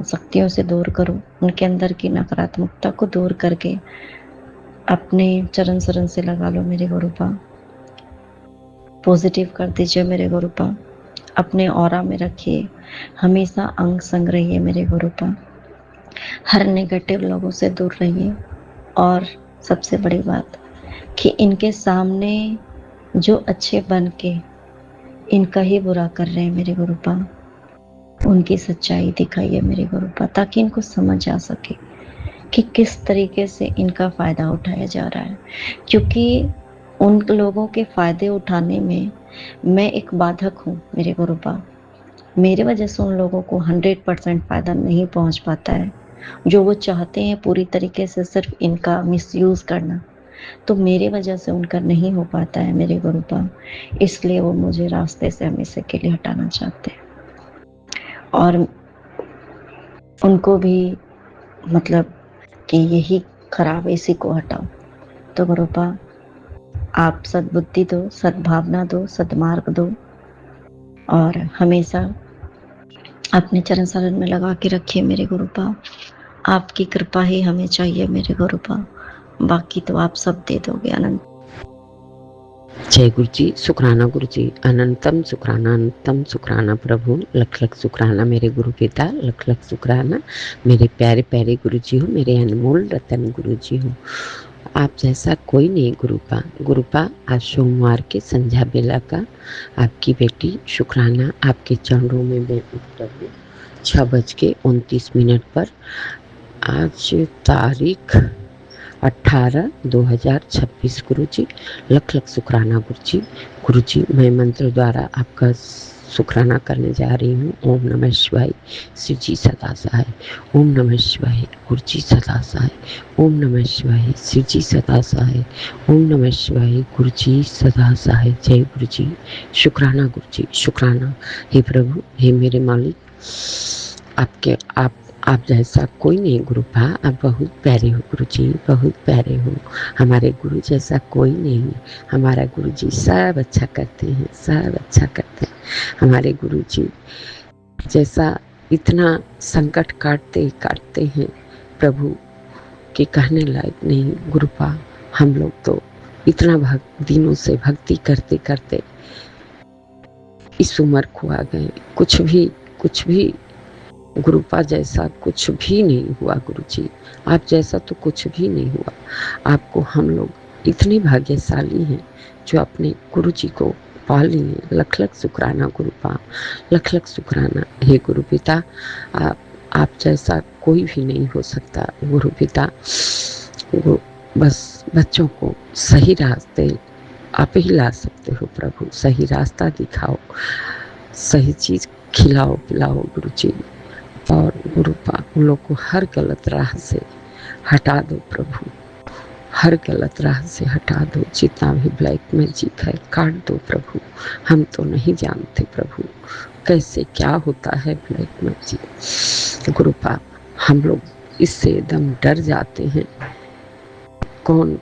शक्तियों से दूर करो, उनके अंदर की नकारात्मकता को दूर करके अपने चरण शरण से लगा लो मेरे गुरुपा, पॉजिटिव कर दीजिए मेरे गुरुपा, अपने ऑरा में रखिए, हमेशा अंग संग रहिए मेरे गुरुपा, हर नेगेटिव लोगों से दूर रहिए। और सबसे बड़ी बात कि इनके सामने जो अच्छे बन के इनका ही बुरा कर रहे हैं मेरे गुरुपा, उनकी सच्चाई दिखाइए मेरे गुरुपा, ताकि इनको समझ आ सके कि किस तरीके से इनका फ़ायदा उठाया जा रहा है। क्योंकि उन लोगों के फ़ायदे उठाने में मैं एक बाधक हूँ मेरे गुरुपा, मेरे वजह से उन लोगों को 100% फ़ायदा नहीं पहुँच पाता है। जो वो चाहते हैं पूरी तरीके से सिर्फ इनका मिसयूज़ करना, तो मेरे वजह से उनका नहीं हो पाता है मेरे गुरुपा, इसलिए वो मुझे रास्ते से हमेशा के लिए हटाना चाहते हैं। और उनको भी मतलब कि यही खराब इसी को हटाओ। तो गुरुपा आप सद्बुद्धि दो, सद्भावना दो, सद्मार्ग दो, और हमेशा अपने चरण शरण में लगा के रखिए मेरे गुरुपा। आपकी कृपा ही हमें चाहिए मेरे गुरुपा, बाकी तो आप सब दे दोगे। अनंत जय गुरु जी, शुक्राना गुरु जी, अनंतम शुक्राना प्रभु, लख लख शुक्राना मेरे गुरु पिता, लख लख शुक्राना मेरे प्यारे प्यारे गुरु जी हो, मेरे अनमोल रतन गुरु जी हो। आप जैसा कोई नहीं गुरुपा आज सोमवार के संध्या बेला का आपकी बेटी शुक्राना आपके चरणों में मैं प्रभु 6:29 पर आज तारीख 18/2026 गुरु जी, लख लख शुक्राना गुरु जी मैं मंत्र द्वारा आपका शुक्राना करने जा रही हूँ। ओम नमः शिवाय, शिव जी सदा सहाय। ओम नमः शिवाय, गुरु जी सदा सहाय। ओम नमः शिवाय, शिव जी सदा सहाय। ओम नमः शिवाय, गुरु जी सदा सहाय। जय गुरु जी, शुक्राना गुरु जी, शुक्राना। हे प्रभु, हे मेरे मालिक, आप जैसा कोई नहीं गुरुपा, आप बहुत प्यारे हो गुरु जी, बहुत प्यारे हो। हमारे गुरु जैसा कोई नहीं। हमारा गुरु जी सब अच्छा करते हैं, सब अच्छा करते हैं। हमारे गुरु जी जैसा इतना संकट काटते हैं प्रभु कि कहने लायक नहीं गुरुपा। हम लोग तो इतना दिनों से भक्ति करते करते इस उम्र को आ गए, कुछ भी गुरुपा जैसा कुछ भी नहीं हुआ गुरु जी, आप जैसा तो कुछ भी नहीं हुआ। आपको हम लोग इतने भाग्यशाली हैं जो अपने गुरु जी को पा लिए। लख लख शुक्राना गुरुपा, लख लख शुक्राना। हे गुरु पिता, आप जैसा कोई भी नहीं हो सकता गुरु पिता। बस बच्चों को सही रास्ते आप ही ला सकते हो प्रभु, सही रास्ता दिखाओ, सही चीज़ खिलाओ पिलाओ गुरु जी। और गुरुपा उन लोग को हर गलत राह से हटा दो प्रभु, हर गलत राह से हटा दो। जितना भी ब्लैक मैजिक है काट दो प्रभु। हम तो नहीं जानते प्रभु कैसे क्या होता है ब्लैक मैजिक गुरुपा। हम लोग इससे एकदम डर जाते हैं, कौन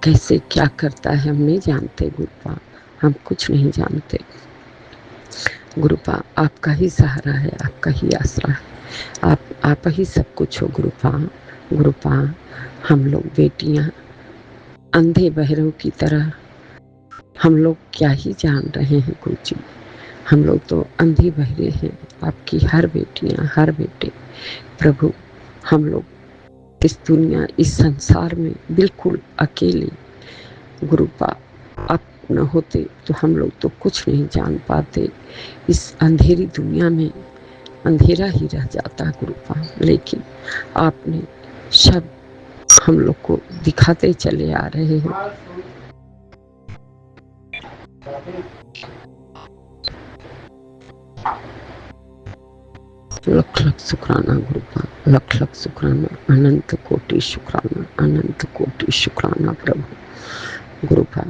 कैसे क्या करता है हम नहीं जानते गुरुपा, हम कुछ नहीं जानते। गुरुपा आपका ही सहारा है, आपका ही आसरा है, आप ही सब कुछ हो गुरुपा। गुरुपा हम लोग बेटियां अंधे बहरों की तरह हम लोग क्या ही जान रहे हैं गुरु जी। हम लोग तो अंधे बहरे हैं, आपकी हर बेटियां हर बेटे प्रभु। हम लोग इस दुनिया इस संसार में बिल्कुल अकेले गुरुपा, आप न होते तो हम लोग तो कुछ नहीं जान पाते। इस अंधेरी दुनिया में अंधेरा ही रह जाता गुरुपा, लेकिन आपने सब हम लोग को दिखाते चले आ रहे हैं। लख लख शुक्राना गुरुपा, लख लख शुक्राना, अनंत कोटि शुक्राना, अनंत कोटि शुक्राना प्रभु। गुरुपा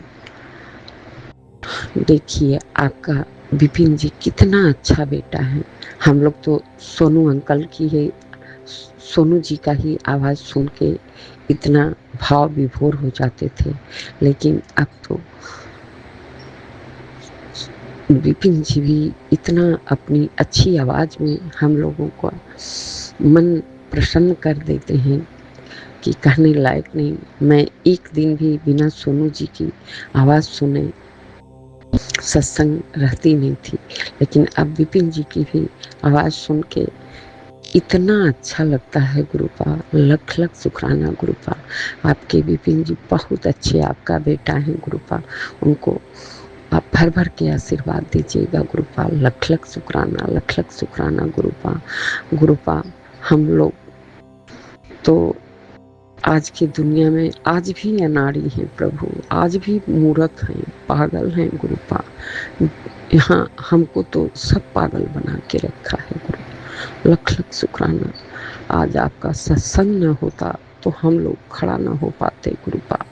देखिए आपका विपिन जी कितना अच्छा बेटा है। हम लोग तो सोनू अंकल की है, सोनू जी का ही आवाज़ सुन के इतना भाव विभोर हो जाते थे, लेकिन अब तो विपिन जी भी इतना अपनी अच्छी आवाज़ में हम लोगों को मन प्रसन्न कर देते हैं कि कहने लायक नहीं। मैं एक दिन भी बिना सोनू जी की आवाज़ सुने सत्संग रहती नहीं थी, लेकिन अब विपिन जी की भी आवाज़ सुन के इतना अच्छा लगता है गुरुपा। लख लख शुक्राना गुरुपा, आपके विपिन जी बहुत अच्छे आपका बेटा है गुरुपा। उनको आप भर भर के आशीर्वाद दीजिएगा गुरुपा। लख लख शुक्राना, लख लख शुक्राना गुरुपा। गुरुपा हम लोग तो आज की दुनिया में आज भी अनाड़ी हैं प्रभु, आज भी मूर्ख हैं, पागल हैं गुरुपा। यहाँ हमको तो सब पागल बना के रखा है गुरु। लख लख शुक्राना। आज आपका सत्संग न होता तो हम लोग खड़ा न हो पाते गुरुपा।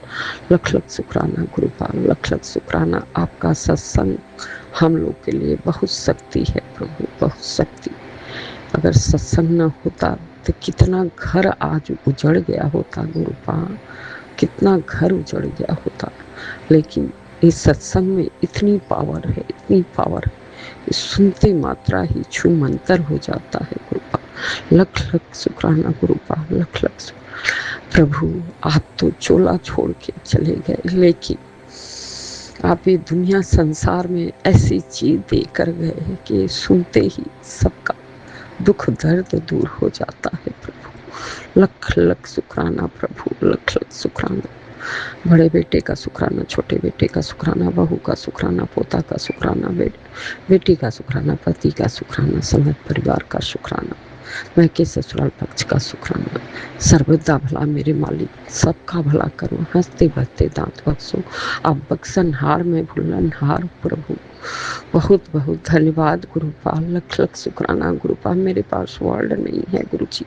लख लख शुक्राना गुरुपा, लख लख शुक्राना। आपका सत्संग हम लोग के लिए बहुत शक्ति है प्रभु, बहुत शक्ति। अगर सत्संग न होता तो कितना घर आज उजड़ गया होता गुरुपा, कितना घर उजड़ गया होता। लेकिन इस सत्संग में इतनी पावर है, इतनी पावर है, सुनते मात्रा ही छू मंतर हो जाता है गुरुपा। लख लख शुक्राना गुरुपा, लख लख प्रभु। आप तो चोला छोड़ के चले गए, लेकिन आप ये दुनिया संसार में ऐसी चीज देकर गए कि सुनते ही सबका दुख दर्द दूर हो जाता है प्रभु। लख लख शुक्राना प्रभु, लख लख शुक्राना। बड़े बेटे का शुक्राना, छोटे बेटे का शुक्राना, बहू का शुक्राना, पोता का शुक्राना, बेटी का शुक्राना, पति का शुक्राना, समस्त परिवार का शुक्राना, मैं के ससुराल पक्ष का शुक्राना। सर्वदा भला मेरे मालिक, सबका भला करो, हंसते बहते दांत बख्शो। आप बख्शनहार में भूलनहार प्रभु। बहुत बहुत धन्यवाद गुरुपा। लख लख शुक्राना गुरुपा। मेरे पास वर्ड नहीं है गुरु जी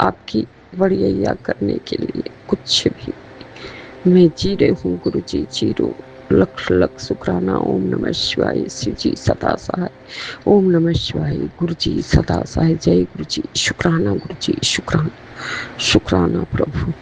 आपकी बढ़िया करने के लिए, कुछ भी मैं जी रही हूँ गुरु जी, जीरो। लख लख शुक्राना। ओम नमः शिवाय। शिव जी सदा सहाय। ओम नमः शिवाय। गुरु जी सदा सहाय। जय गुरु जी। शुक्राना गुरु जी, शुक्राना, शुक्राना प्रभु।